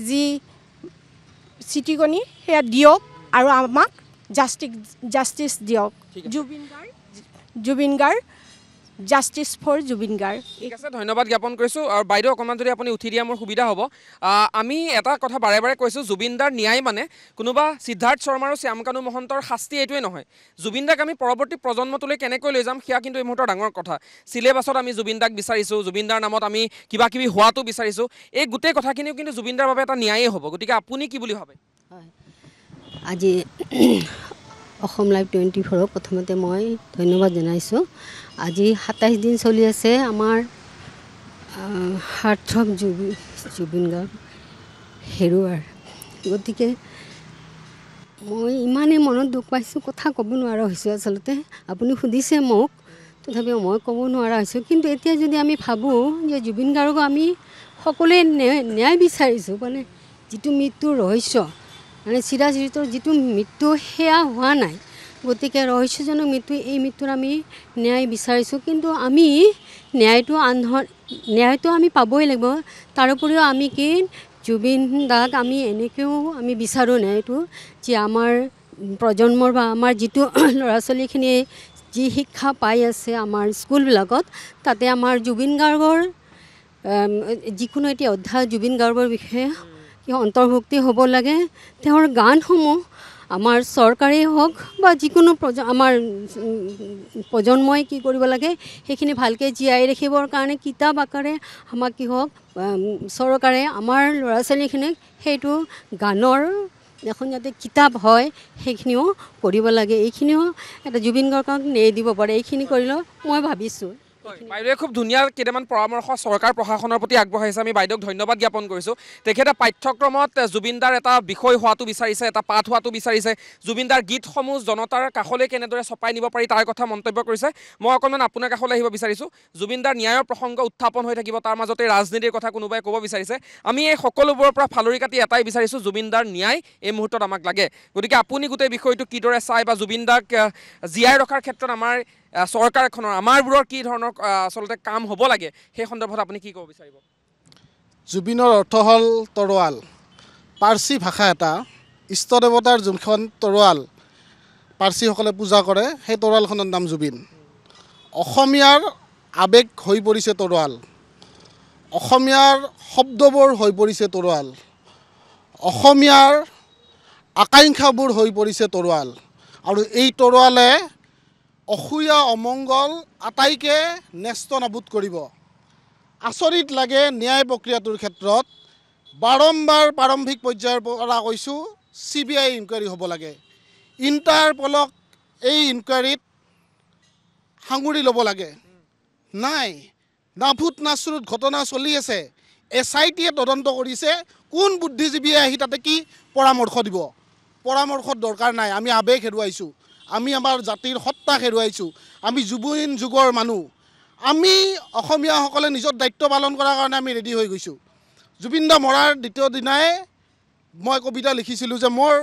যি চিটিকনি সেয়া দিয়ক আৰু আমাক জাষ্টিছ দিয়ক। Zubeen Garg justice for Zubeen Garg. ঠিক আছে, ধন্যবাদ জ্ঞাপন কৰিছোঁ। আৰু বাইদেউ অকণমান যদি আপুনি উঠি দিয়া মোৰ সুবিধা হ'ব। আমি এটা কথা বাৰে বাৰে কৈছোঁ, জুবিনদাৰ ন্যায় মানে কোনোবা সিদ্ধাৰ্থ শৰ্মা আৰু শ্যামকানু মহন্তৰ শাস্তি এইটোৱে নহয়। জুবিনদাক আমি পৰৱৰ্তী প্ৰজন্মটোলৈ কেনেকৈ লৈ যাম সেয়া কিন্তু এই মুহূৰ্তৰ ডাঙৰ কথা। চিলেবাছত আমি জুবিনদাক বিচাৰিছোঁ, জুবিনদাৰ নামত আমি কিবা কিবি হোৱাটো বিচাৰিছোঁ। এই গোটেই কথাখিনিও কিন্তু জুবিনদাৰ বাবে এটা ন্যায়েই হ'ব। গতিকে আপুনি কি বুলি ভাবে? হয়, আজি অসম লাইভ 24ক প্ৰথমতে মই ধন্যবাদ জনাইছোঁ। আজি 27 দিন চলি আছে আমাৰ সাৰ্থক জুবিন গাৰ্গ হেৰুৱাৰ। গতিকে মই ইমানেই মনত দুখ পাইছোঁ, কথা ক'ব নোৱাৰা হৈছোঁ। আচলতে আপুনি সুধিছে মোক, তথাপিও মই ক'ব নোৱাৰা হৈছোঁ। কিন্তু এতিয়া যদি আমি ভাবোঁ যে জুবিন গাৰ্গক আমি সকলোৱে ন্যায় বিচাৰিছোঁ, মানে যিটো মৃত্যুৰ ৰহস্য, মানে চিৰাচৰিতৰ যিটো মৃত্যু সেয়া হোৱা নাই। গতিকে ৰহস্যজনক মৃত্যু, এই মৃত্যুৰ আমি ন্যায় বিচাৰিছোঁ। কিন্তু আমি ন্যায়টো আমি পাবই লাগিব। তাৰোপৰিও আমি কি জুবিন দাক আমি এনেকৈও আমি বিচাৰোঁ ন্যায়টো, যে আমাৰ প্ৰজন্মৰ বা আমাৰ যিটো ল'ৰা ছোৱালীখিনিয়ে যি শিক্ষা পাই আছে আমাৰ স্কুলবিলাকত, তাতে আমাৰ জুবিন গাৰ্গৰ যিকোনো এটি অধ্যায় জুবিন গাৰ্গৰ বিষয়ে অন্তৰ্ভুক্তি হ'ব লাগে। তেওঁৰ গানসমূহ আমাৰ চৰকাৰেই হওক বা যিকোনো আমাৰ প্ৰজন্মই কি কৰিব লাগে, সেইখিনি ভালকৈ জীয়াই ৰাখিবৰ কাৰণে কিতাপ আকাৰে আমাক কি হওক চৰকাৰে আমাৰ ল'ৰা ছোৱালীখিনিক সেইটো গানৰ এখন যাতে কিতাপ হয় সেইখিনিও কৰিব লাগে। এইখিনিও এটা জুবিন গাৰ্গক ন্যায় দিব পাৰে। এইখিনি কৰিলেও মই ভাবিছোঁ। বাইদেৱে খুব ধুনীয়া কেইটামান পৰামৰ্শ চৰকাৰ প্ৰশাসনৰ প্ৰতি আগবঢ়াইছে। আমি বাইদেউক ধন্যবাদ জ্ঞাপন কৰিছোঁ। তেখেতে পাঠ্যক্ৰমত জুবিনদাৰ এটা বিষয় হোৱাটো বিচাৰিছে, এটা পাঠ হোৱাটো বিচাৰিছে। জুবিনদাৰ গীতসমূহ জনতাৰ কাষলৈ কেনেদৰে চপাই নিব পাৰি তাৰ কথা মন্তব্য কৰিছে। মই অকণমান আপোনাৰ কাষলৈ আহিব বিচাৰিছোঁ। জুবিনদাৰ ন্যায়ৰ প্ৰসংগ উত্থাপন হৈ থাকিব, তাৰ মাজতে ৰাজনীতিৰ কথা কোনোবাই ক'ব বিচাৰিছে। আমি এই সকলোবোৰৰ পৰা ফালৰি কাটি এটাই বিচাৰিছোঁ, জুবিনদাৰ ন্যায় এই মুহূৰ্তত আমাক লাগে। গতিকে আপুনি গোটেই বিষয়টো কিদৰে চায় বা জুবিনদাক জীয়াই ৰখাৰ ক্ষেত্ৰত আমাৰ চৰকাৰখনৰ, আমাৰবোৰৰ কি ধৰণৰ আচলতে কাম হ'ব লাগে, সেই সন্দৰ্ভত আপুনি কি ক'ব বিচাৰিব? জুবিনৰ অৰ্থ হ'ল তৰোৱাল। পাৰ্চী ভাষা এটা, ইষ্ট দেৱতাৰ যোনখন তৰোৱাল পাৰ্চীসকলে পূজা কৰে, সেই তৰোৱালখনৰ নাম জুবিন। অসমীয়াৰ আৱেগ হৈ পৰিছে তৰোৱাল, অসমীয়াৰ শব্দবোৰ হৈ পৰিছে তৰোৱাল, অসমীয়াৰ আকাংক্ষাবোৰ হৈ পৰিছে তৰোৱাল। আৰু এই তৰোৱালে অসূয়া অমংগল আটাইকে নেস্ত নাবুদ কৰিব। আচৰিত লাগে ন্যায় প্ৰক্ৰিয়াটোৰ ক্ষেত্ৰত। বাৰম্বাৰ প্ৰাৰম্ভিক পৰ্যায়ৰ পৰা কৈছোঁ CBI ইনকুৱাৰী হ'ব লাগে, ইণ্টাৰপলক এই ইনকুৱাৰীত সাঙুৰি ল'ব লাগে। নাই, নাভূত নাশ্ৰুত ঘটনা চলি আছে। SITয়ে তদন্ত কৰিছে, কোন বুদ্ধিজীৱীয়ে আহি তাতে কি পৰামৰ্শ দিব? পৰামৰ্শৰ দৰকাৰ নাই। আমি আৱেগ হেৰুৱাইছোঁ, আমি আমাৰ জাতিৰ সত্তাক হেৰুৱাইছোঁ। আমি জুবিন যুগৰ মানুহ, আমি অসমীয়াসকলে নিজৰ দায়িত্ব পালন কৰাৰ কাৰণে আমি ৰেডি হৈ গৈছোঁ। জুবিন দা মৰাৰ দ্বিতীয় দিনাই মই কবিতা লিখিছিলোঁ যে মোৰ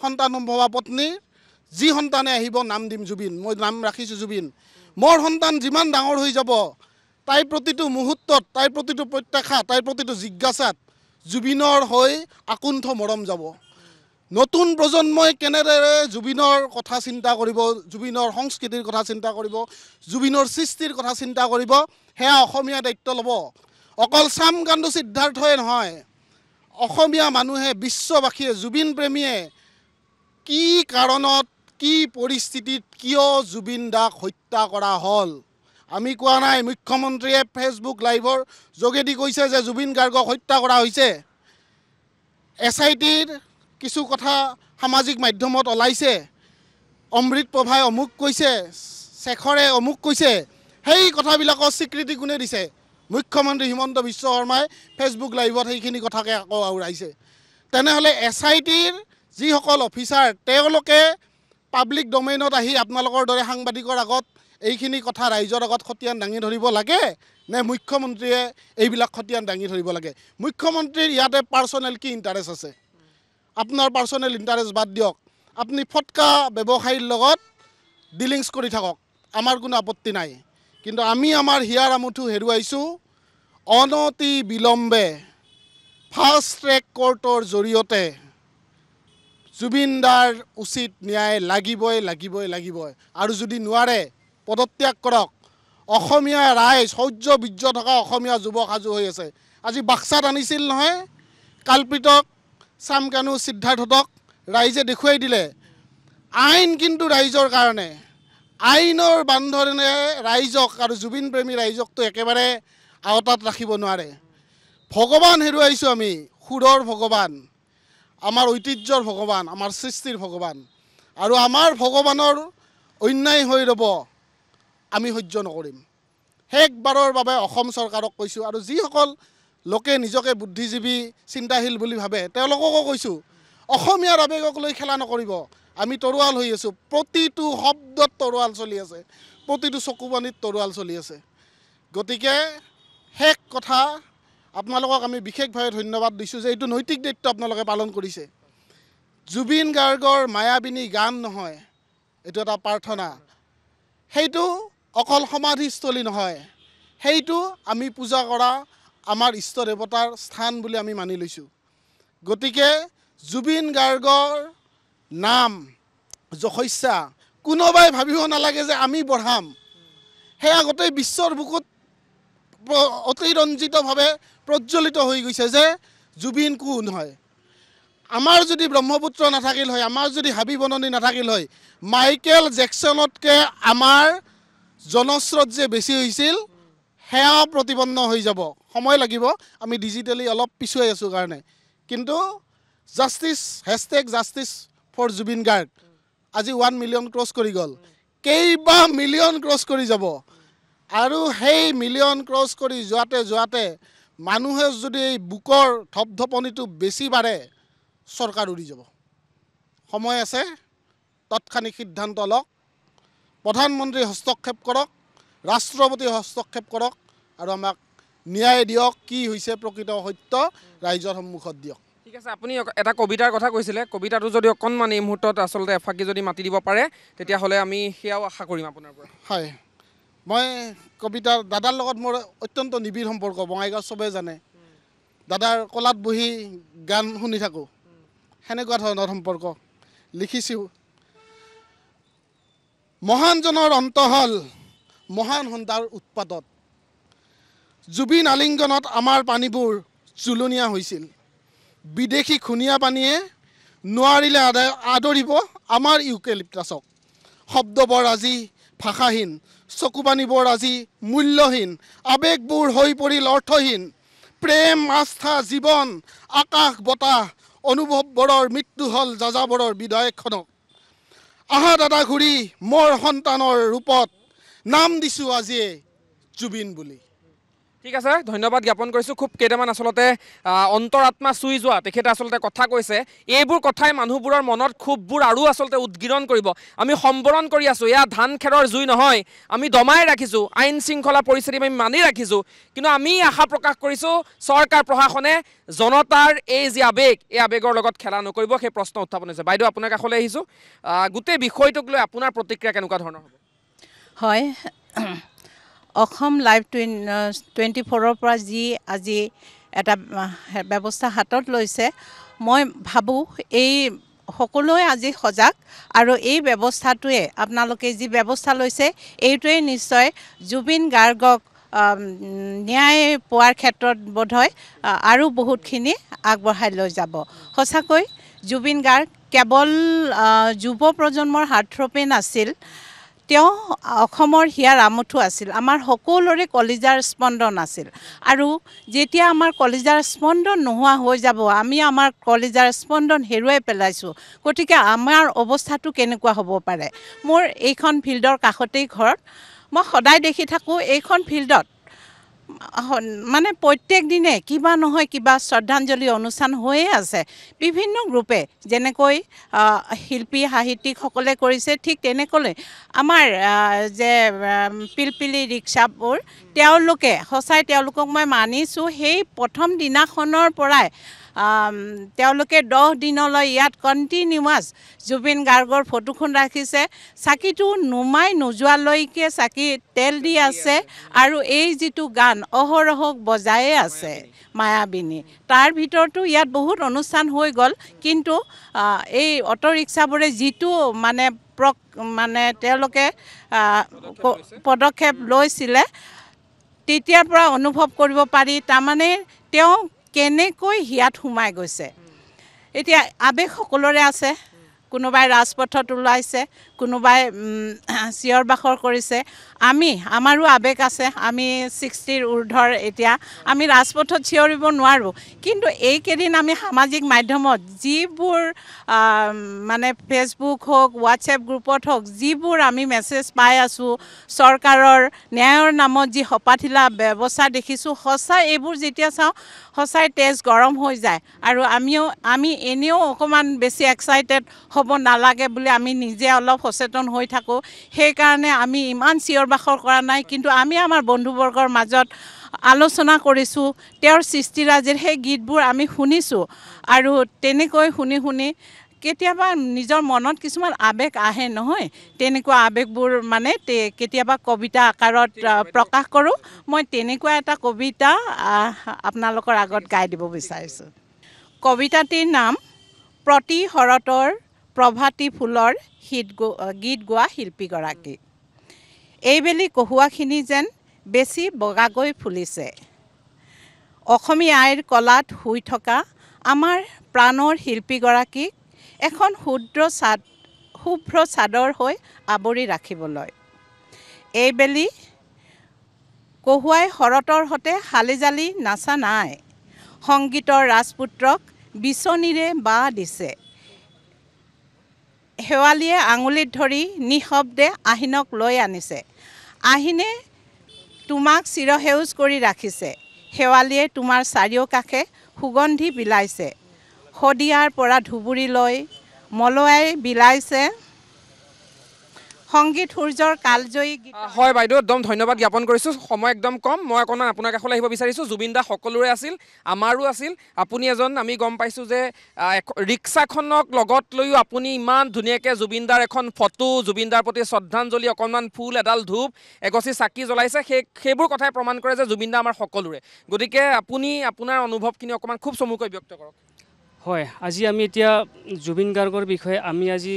সন্তান সম্ভৱা পত্নীৰ যি সন্তানে আহিব নাম দিম জুবিন, মই নাম ৰাখিছোঁ জুবিন। মোৰ সন্তান যিমান ডাঙৰ হৈ যাব, তাইৰ প্ৰতিটো মুহূৰ্তত, তাইৰ প্ৰতিটো প্ৰত্যাশা, তাইৰ প্ৰতিটো জিজ্ঞাসাত জুবিনৰ হৈ আকুণ্ঠ মৰম যাব। নতুন প্ৰজন্মই কেনেদৰে জুবিনৰ কথা চিন্তা কৰিব, জুবিনৰ সংস্কৃতিৰ কথা চিন্তা কৰিব, জুবিনৰ সৃষ্টিৰ কথা চিন্তা কৰিব, সেয়া অসমীয়া দায়িত্ব ল'ব। অকল শ্যামকানু সিদ্ধাৰ্থই নহয়, অসমীয়া মানুহে, বিশ্ববাসীয়ে, জুবিন প্ৰেমীয়ে কি কাৰণত, কি পৰিস্থিতিত, কিয় জুবিন দাক হত্যা কৰা হ'ল। আমি কোৱা নাই, মুখ্যমন্ত্ৰীয়ে ফেচবুক লাইভৰ যোগেদি কৈছে যে জুবিন গাৰ্গক হত্যা কৰা হৈছে। SITৰ কিছু কথা সামাজিক মাধ্যমত ওলাইছে, অমৃত প্ৰভাই অমুক কৈছে, শেখৰে অমুক কৈছে। সেই কথাবিলাকৰ স্বীকৃতি কোনে দিছে? মুখ্যমন্ত্ৰী হিমন্ত বিশ্ব শৰ্মাই ফেচবুক লাইভত সেইখিনি কথাকে আকৌ আওৰাইছে। তেনেহ'লে SITৰ যিসকল অফিচাৰ তেওঁলোকে পাব্লিক ডমেইনত আহি আপোনালোকৰ দৰে সাংবাদিকৰ আগত এইখিনি কথা ৰাইজৰ আগত খতিয়ান দাঙি ধৰিব লাগে নে মুখ্যমন্ত্ৰীয়ে এইবিলাক খতিয়ান দাঙি ধৰিব লাগে? মুখ্যমন্ত্ৰীৰ ইয়াতে পাৰ্চনেল কি ইণ্টাৰেষ্ট আছে? আপোনাৰ পাৰ্চনেল ইণ্টাৰেষ্ট বাদ দিয়ক, আপুনি ফটকা ব্যৱসায়ীৰ লগত ডিলিংছ কৰি থাকক, আমাৰ কোনো আপত্তি নাই। কিন্তু আমি আমাৰ হিয়াৰ আমঠু হেৰুৱাইছোঁ অনতি বিলম্বে ফাষ্ট ট্ৰেক কোৰ্টৰ জৰিয়তে। জুবিন দাৰ উচিত ন্যায় লাগিবই লাগিবই লাগিবই, আৰু যদি নোৱাৰে পদত্যাগ কৰক। অসমীয়া ৰাইজ শৌৰ্য বীৰ্য থকা অসমীয়া যুৱক সাজু হৈ আছে। আজি বাক্সাত আনিছিল নহয় কালপিতক চামকানু সিদ্ধাৰ্থক, ৰাইজে দেখুৱাই দিলে আইন কিন্তু ৰাইজৰ কাৰণে। আইনৰ বান্ধনে ৰাইজক আৰু জুবিন প্ৰেমী ৰাইজকতো একেবাৰে আওতাত ৰাখিব নোৱাৰে। ভগৱান হেৰুৱাইছোঁ আমি, সুৰৰ ভগৱান, আমাৰ ঐতিহ্যৰ ভগৱান, আমাৰ সৃষ্টিৰ ভগৱান। আৰু আমাৰ ভগৱানৰ অন্যায় হৈ ৰ'ব আমি সহ্য নকৰিম। শেষবাৰৰ বাবে অসম চৰকাৰক কৈছোঁ, আৰু যিসকল লোকে নিজকে বুদ্ধিজীৱী চিন্তাশীল বুলি ভাবে তেওঁলোককো কৈছোঁ, অসমীয়াৰ আৱেগক লৈ খেলা নকৰিব। আমি তৰোৱাল হৈ আছোঁ, প্ৰতিটো শব্দত তৰোৱাল চলি আছে, প্ৰতিটো চকুপানীত তৰোৱাল চলি আছে। গতিকে শেষ কথা, আপোনালোকক আমি বিশেষভাৱে ধন্যবাদ দিছোঁ যে এইটো নৈতিক দায়িত্ব আপোনালোকে পালন কৰিছে। জুবিন গাৰ্গৰ মায়াবিনী গান নহয়, এইটো এটা প্ৰাৰ্থনা। সেইটো অকল সমাধিস্থলী নহয়, সেইটো আমি পূজা কৰা আমাৰ ইষ্ট দেৱতাৰ স্থান বুলি আমি মানি লৈছোঁ। গতিকে জুবিন গাৰ্গৰ নাম যশস্যা কোনোবাই ভাবিব নালাগে যে আমি বঢ়াম। সেয়া গোটেই বিশ্বৰ বুকুত অতিৰঞ্জিতভাৱে প্ৰজ্বলিত হৈ গৈছে যে জুবিন কোন হয়। আমাৰ যদি ব্ৰহ্মপুত্ৰ নাথাকিল হয়, আমাৰ যদি হাবি বননি নাথাকিল হয়, মাইকেল জেকচনতকৈ আমাৰ জনস্ৰোত যে বেছি হৈছিল সেয়া প্ৰতিপন্ন হৈ যাব। সময় লাগিব, আমি ডিজিটেলি অলপ পিছুৱাই আছোঁ কাৰণে। কিন্তু justice #justice for Zubeen Garg আজি 1 মিলিয়ন ক্ৰছ কৰি গ'ল, কেইবা মিলিয়ন ক্ৰছ কৰি যাব। আৰু সেই মিলিয়ন ক্ৰছ কৰি যোৱাতে মানুহে যদি এই বুকৰ ধপধপনিটো বেছি বাঢ়ে, চৰকাৰ উৰি যাব। সময় আছে, তৎক্ষণিক সিদ্ধান্ত লওক, প্ৰধানমন্ত্ৰী হস্তক্ষেপ কৰক, ৰাষ্ট্ৰপতি হস্তক্ষেপ কৰক, আৰু আমাক ন্যায় দিয়ক। কি হৈছে প্ৰকৃত সত্য ৰাইজৰ সন্মুখত দিয়ক। ঠিক আছে, আপুনি এটা কবিতাৰ কথা কৈছিলে, কবিতাটো যদি অকণমান এই মুহূৰ্তত আচলতে এফাকি যদি মাতি দিব পাৰে তেতিয়াহ'লে আমি সেয়াও আশা কৰিম আপোনাৰ পৰা। হয়, মই কবিতাৰ দাদাৰ লগত মোৰ অত্যন্ত নিবিড় সম্পৰ্ক, বঙাইগাঁও চবেই জানে। দাদাৰ কলাত বহি গান শুনি থাকোঁ, সেনেকুৱা ধৰণৰ সম্পৰ্ক। লিখিছোঁ, মহানজনৰ অন্ত হ'ল মহান সন্তাৰ উৎপাতত, জুবিন আলিংগনত আমাৰ পানীবোৰ জুলনীয়া হৈছিল। বিদেশী খুনীয়া পানীয়ে নোৱাৰিলে আদৰিব আমাৰ ইউকেলিপ্টাছক। শব্দবোৰ আজি ভাষাহীন, চকুপানীবোৰ আজি মূল্যহীন, আৱেগবোৰ হৈ পৰিল অৰ্থহীন। প্ৰেম, আস্থা, জীৱন, আকাশ বতাহ, অনুভৱবোৰৰ মৃত্যু হ'ল যাযাবৰৰ বিধায়কখনক। আহা দাদা ঘূৰি মোৰ সন্তানৰ ৰূপত, নাম দিছোঁ আজিয়ে জুবিন বুলি। ঠিক আছে, ধন্যবাদ জ্ঞাপন কৰিছোঁ। খুব কেইটামান আচলতে অন্তৰাত্মা চুই যোৱা তেখেতে আচলতে কথা কৈছে। এইবোৰ কথাই মানুহবোৰৰ মনত ক্ষোভবোৰ আৰু আচলতে উদ্গীৰণ কৰিব। আমি সম্বৰণ কৰি আছোঁ, এয়া ধান খেৰৰ জুই নহয়, আমি দমাই ৰাখিছোঁ, আইন শৃংখলা পৰিস্থিতি আমি মানি ৰাখিছোঁ। কিন্তু আমি আশা প্ৰকাশ কৰিছোঁ চৰকাৰ প্ৰশাসনে জনতাৰ এই যি আৱেগ, এই আৱেগৰ লগত খেলা নকৰিব, সেই প্ৰশ্ন উত্থাপন হৈছে। বাইদেউ আপোনাৰ কাষলৈ আহিছোঁ, গোটেই বিষয়টোক লৈ আপোনাৰ প্ৰতিক্ৰিয়া কেনেকুৱা ধৰণৰ হ'ব? হয়, অসম লাইভ 24ৰ পৰা যি আজি এটা ব্যৱস্থা হাতত লৈছে, মই ভাবোঁ এই সকলোৱে আজি সজাগ, আৰু এই ব্যৱস্থাটোৱে আপোনালোকে যি ব্যৱস্থা লৈছে এইটোৱে নিশ্চয় জুবিন গাৰ্গক ন্যায় পোৱাৰ ক্ষেত্ৰত বোধহয় আৰু বহুতখিনি আগবঢ়াই লৈ যাব। সঁচাকৈ জুবিন গাৰ্গ কেৱল যুৱ প্ৰজন্মৰ হাৰ্টথ্ৰপে নাছিল, তেওঁ অসমৰ হিয়াৰ আমঠু আছিল, আমাৰ সকলোৰে কলিজাৰ স্পন্দন আছিল। আৰু যেতিয়া আমাৰ কলিজাৰ স্পন্দন নোহোৱা হৈ যাব, আমি আমাৰ কলিজাৰ স্পন্দন হেৰুৱাই পেলাইছোঁ, গতিকে আমাৰ অৱস্থাটো কেনেকুৱা হ'ব পাৰে। মোৰ এইখন ফিল্ডৰ কাষতেই ঘৰ, মই সদায় দেখি থাকোঁ এইখন ফিল্ডত মানে প্ৰত্যেক দিনে কিবা নহয় কিবা শ্ৰদ্ধাঞ্জলি অনুষ্ঠান হৈয়ে আছে বিভিন্ন গ্ৰুপে যেনেকৈ শিল্পী সাহিত্যিকসকলে কৰিছে ঠিক তেনেকৈ আমাৰ যে পিলপিলি ৰিক্সাবোৰ তেওঁলোকে সঁচাই তেওঁলোকক মই মানিছোঁ সেই প্ৰথম দিনাখনৰ পৰাই তেওঁলোকে 10 দিনলৈ ইয়াত কণ্টিনিউৱাছ জুবিন গাৰ্গৰ ফটোখন ৰাখিছে চাকিটো নুমাই নোযোৱালৈকে চাকি তেল দি আছে আৰু এই যিটো গান অহৰহক বজায়ে আছে মায়াবিনী তাৰ ভিতৰতো ইয়াত বহুত অনুষ্ঠান হৈ গ'ল কিন্তু এই অটো ৰিক্সাবোৰে যিটো মানে তেওঁলোকে পদক্ষেপ লৈছিলে তেতিয়াৰ পৰা অনুভৱ কৰিব পাৰি তাৰমানে তেওঁ কেনেকৈ হিয়াত সোমাই গৈছে এতিয়া আবেগ সকলোৰে আছে কোনোবাই ৰাজপথত ওলাইছে কোনোবাই চিঞৰ বাখৰ কৰিছে আমাৰো আবেগ আছে আমি 60ৰ ঊৰ্ধৰ এতিয়া আমি ৰাজপথত চিঞৰিব নোৱাৰোঁ কিন্তু এইকেইদিন আমি সামাজিক মাধ্যমত যিবোৰ মানে ফেচবুক হওক হোৱাটছএপ গ্ৰুপত হওক যিবোৰ আমি মেছেজ পাই আছোঁ চৰকাৰৰ ন্যায়ৰ নামত যি সপাঠিলা ব্যৱস্থা দেখিছোঁ সঁচাই এইবোৰ যেতিয়া চাওঁ সঁচাই তেজ গৰম হৈ যায় আৰু আমি এনেও অকণমান বেছি এক্সাইটেড হ'ব নালাগে বুলি আমি নিজে অলপ সচেতন হৈ থাকোঁ সেইকাৰণে আমি ইমান চিঞৰ বাখৰ কৰা নাই কিন্তু আমি আমাৰ বন্ধুবৰ্গৰ মাজত আলোচনা কৰিছোঁ তেওঁৰ সৃষ্টিৰাজিৰ সেই গীতবোৰ আমি শুনিছোঁ আৰু তেনেকৈ শুনি কেতিয়াবা নিজৰ মনত কিছুমান আবেগ আহে নহয় তেনেকুৱা আবেগবোৰ মানে কেতিয়াবা কবিতা আকাৰত প্ৰকাশ কৰোঁ মই তেনেকুৱা এটা কবিতা আপোনালোকৰ আগত গাই দিব বিচাৰিছোঁ কবিতাটিৰ নাম প্ৰতি শৰতৰ প্ৰভাতী ফুলৰ গীত গোৱা শিল্পীগৰাকী এইবেলি কহুৱাখিনি যেন বেছি বগাকৈ ফুলিছে অসমীয়া আইৰ কলাত শুই থকা আমাৰ প্ৰাণৰ শিল্পীগৰাকীক এখন শুভ্ৰ চাদৰ হৈ আৱৰি ৰাখিবলৈ এইবেলি কহুৱাই শৰতৰ সতে হালি জালি নাচা নাই সংগীতৰ ৰাজপুত্ৰক বিচনীৰে বাঁহ দিছে শেৱালীয়ে আঙুলিত ধৰি নিঃশব্দে আহিনক লৈ আনিছে আহিনে তোমাক চিৰসেউজ কৰি ৰাখিছে শেৱালীয়ে তোমাৰ চাৰিওকাষে সুগন্ধি বিলাইছে শদিয়াৰ পৰা ধুবুৰী লৈ মলয়াই বিলাইছে সংগীত সূৰ্যৰ কালজয়ী হয় বাইদেউ একদম ধন্যবাদ জ্ঞাপন কৰিছোঁ সময় একদম কম মই অকণমান আপোনাৰ কাষলৈ আহিব বিচাৰিছোঁ জুবিন দা সকলোৰে আছিল আমাৰো আছিল আপুনি এজন আমি গম পাইছোঁ যে ৰিক্সাখনক লগত লৈও আপুনি ইমান ধুনীয়াকৈ জুবিন দাৰ এখন ফটো জুবিন দাৰ প্ৰতি শ্ৰদ্ধাঞ্জলি অকণমান ফুল এডাল ধূপ এগছি চাকি জ্বলাইছে সেইবোৰ কথাই প্ৰমাণ কৰে যে জুবিন দা আমাৰ সকলোৰে গতিকে আপুনি আপোনাৰ অনুভৱখিনি অকণমান খুব চমুকৈ ব্যক্ত কৰক হয় আজি আমি এতিয়া জুবিন গাৰ্গৰ বিষয়ে আমি আজি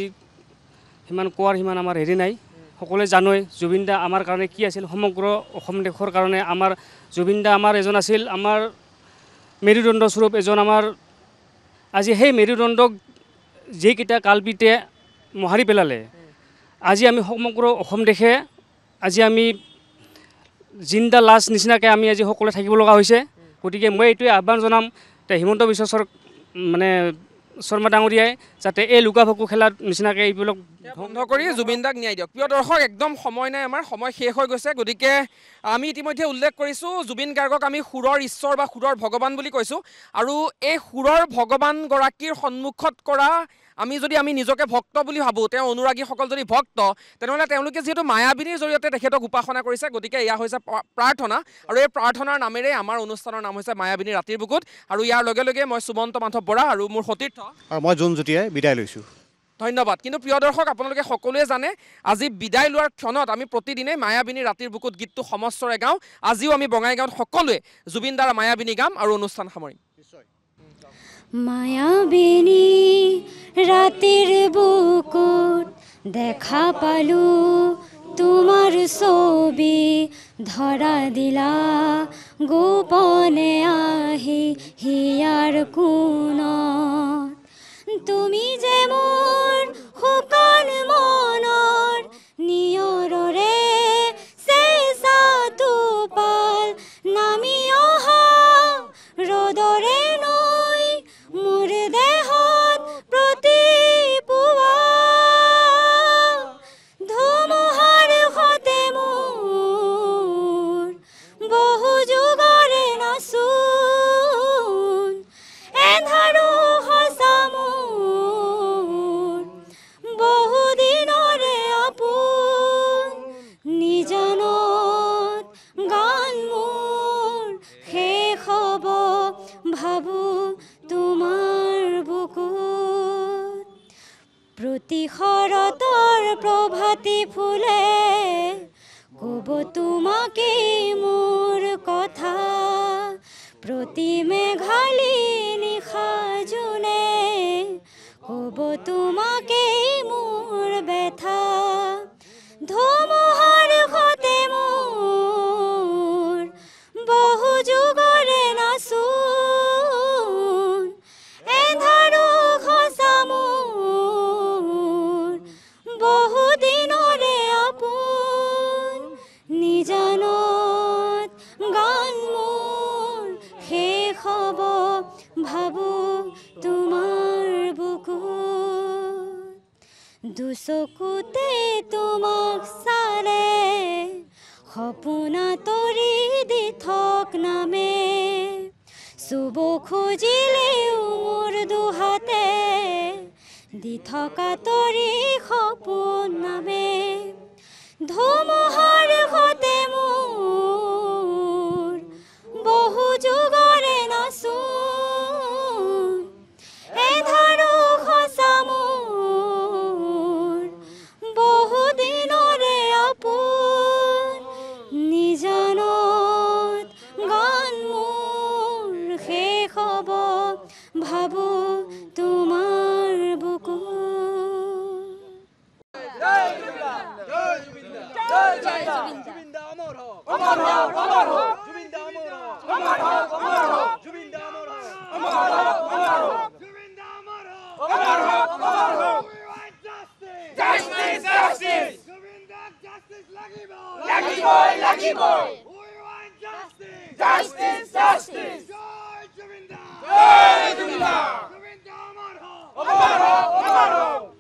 সিমান কোৱাৰ সিমান আমাৰ হেৰি নাই সকলোৱে জানোই জুবিন দা আমাৰ কাৰণে কি আছিল সমগ্ৰ অসম দেশৰ কাৰণে আমাৰ জুবিন দা আমাৰ এজন আছিল আমাৰ মেৰুদণ্ড স্বৰূপ এজন আমাৰ আজি সেই মেৰুদণ্ডক যিকেইটা কালপিতে মোহাৰি পেলালে আজি আমি সমগ্ৰ অসম দেশে আজি আমি জিন্দা লাছ নিচিনাকৈ আমি আজি সকলোৱে থাকিব লগা হৈছে গতিকে মই এইটোৱে আহ্বান জনাম হিমন্ত বিশ্ব মানে শৰ্মা ডাঙৰীয়াই যাতে এই লুকা ভাকু খেলাৰ নিচিনাকৈ এইবিলাক বন্ধ কৰি জুবিন দাক ন্যায় দিয়ক প্ৰিয় দৰ্শক একদম সময় নাই আমাৰ সময় শেষ হৈ গৈছে গতিকে আমি ইতিমধ্যে উল্লেখ কৰিছোঁ জুবিন গাৰ্গক আমি সুৰৰ ঈশ্বৰ বা সুৰৰ ভগৱান বুলি কৈছোঁ আৰু এই সুৰৰ ভগৱানগৰাকীৰ সন্মুখত কৰা আমি যদি আমি নিজকে ভক্ত বুলি ভাবোঁ তেওঁ অনুৰাগীসকল যদি ভক্ত তেনেহ'লে তেওঁলোকে যিহেতু মায়াবিনীৰ জৰিয়তে তেখেতক উপাসনা কৰিছে গতিকে এয়া হৈছে প্ৰাৰ্থনা আৰু এই প্ৰাৰ্থনাৰ নামেৰে আমাৰ অনুষ্ঠানৰ নাম হৈছে মায়াবিনী ৰাতিৰ বুকুত আৰু ইয়াৰ লগে লগে মই সুমন্ত মাধৱ বৰা আৰু মোৰ সতীৰ্থ আৰু মই জোন জ্যোতিয়ে বিদায় লৈছোঁ ধন্যবাদ কিন্তু প্ৰিয় দৰ্শক আপোনালোকে সকলোৱে জানে আজি বিদায় লোৱাৰ ক্ষণত আমি প্ৰতিদিনে মায়াবিনী ৰাতিৰ বুকুত গীতটো সমস্তৰে গাওঁ আজিও আমি বঙাইগাঁৱত সকলোৱে জুবিন দাৰ মায়াবিনী গাম আৰু অনুষ্ঠান সামৰিম মায়াবিনী ৰাতিৰ বুকুত দেখা পালো তোমাৰ ছবি ধৰা দিলা গোপনে আহি হিয়াৰ কোণত তুমি যে মোৰ শুকান মনৰ নিয়ৰৰে চেঁচা টোপাল নামি অহা ৰ'দৰে নৈ মোৰ দেহত প্ৰতিপুৱা ধুমুহাৰ সতে মোৰ প্ৰতি শৰতৰ প্ৰভাতী ফুলে ক'ব তোমাকেই মোৰ কথা প্ৰতি মেঘালী নিশা জোনে ক'ব তোমাকেই মোৰ ব্যথা ধুমুহাৰ সতে মোৰ বহু যুগৰে নাচোন এন্ধাৰো খচা মোৰ বহু দিনৰে আপোন নিজানত গান মোৰ শেষ হ'ব ভাবোঁ তোমাৰ বুকুত দুচকুতে তোমাক চালে সপোনা তৰি দি থক নামে চুব খুজিলেও মোৰ দুহাতে দি থকা তৰি সপোন নামে ধুমুহাৰ সতে মোৰ বহু যুগৰে নাচোন এন্ধাৰো খচা মোৰ বহু দিনৰে আপোন নিজানত গান মোৰ শেষ হ'ব ভাবোঁ তোমাৰ Justice!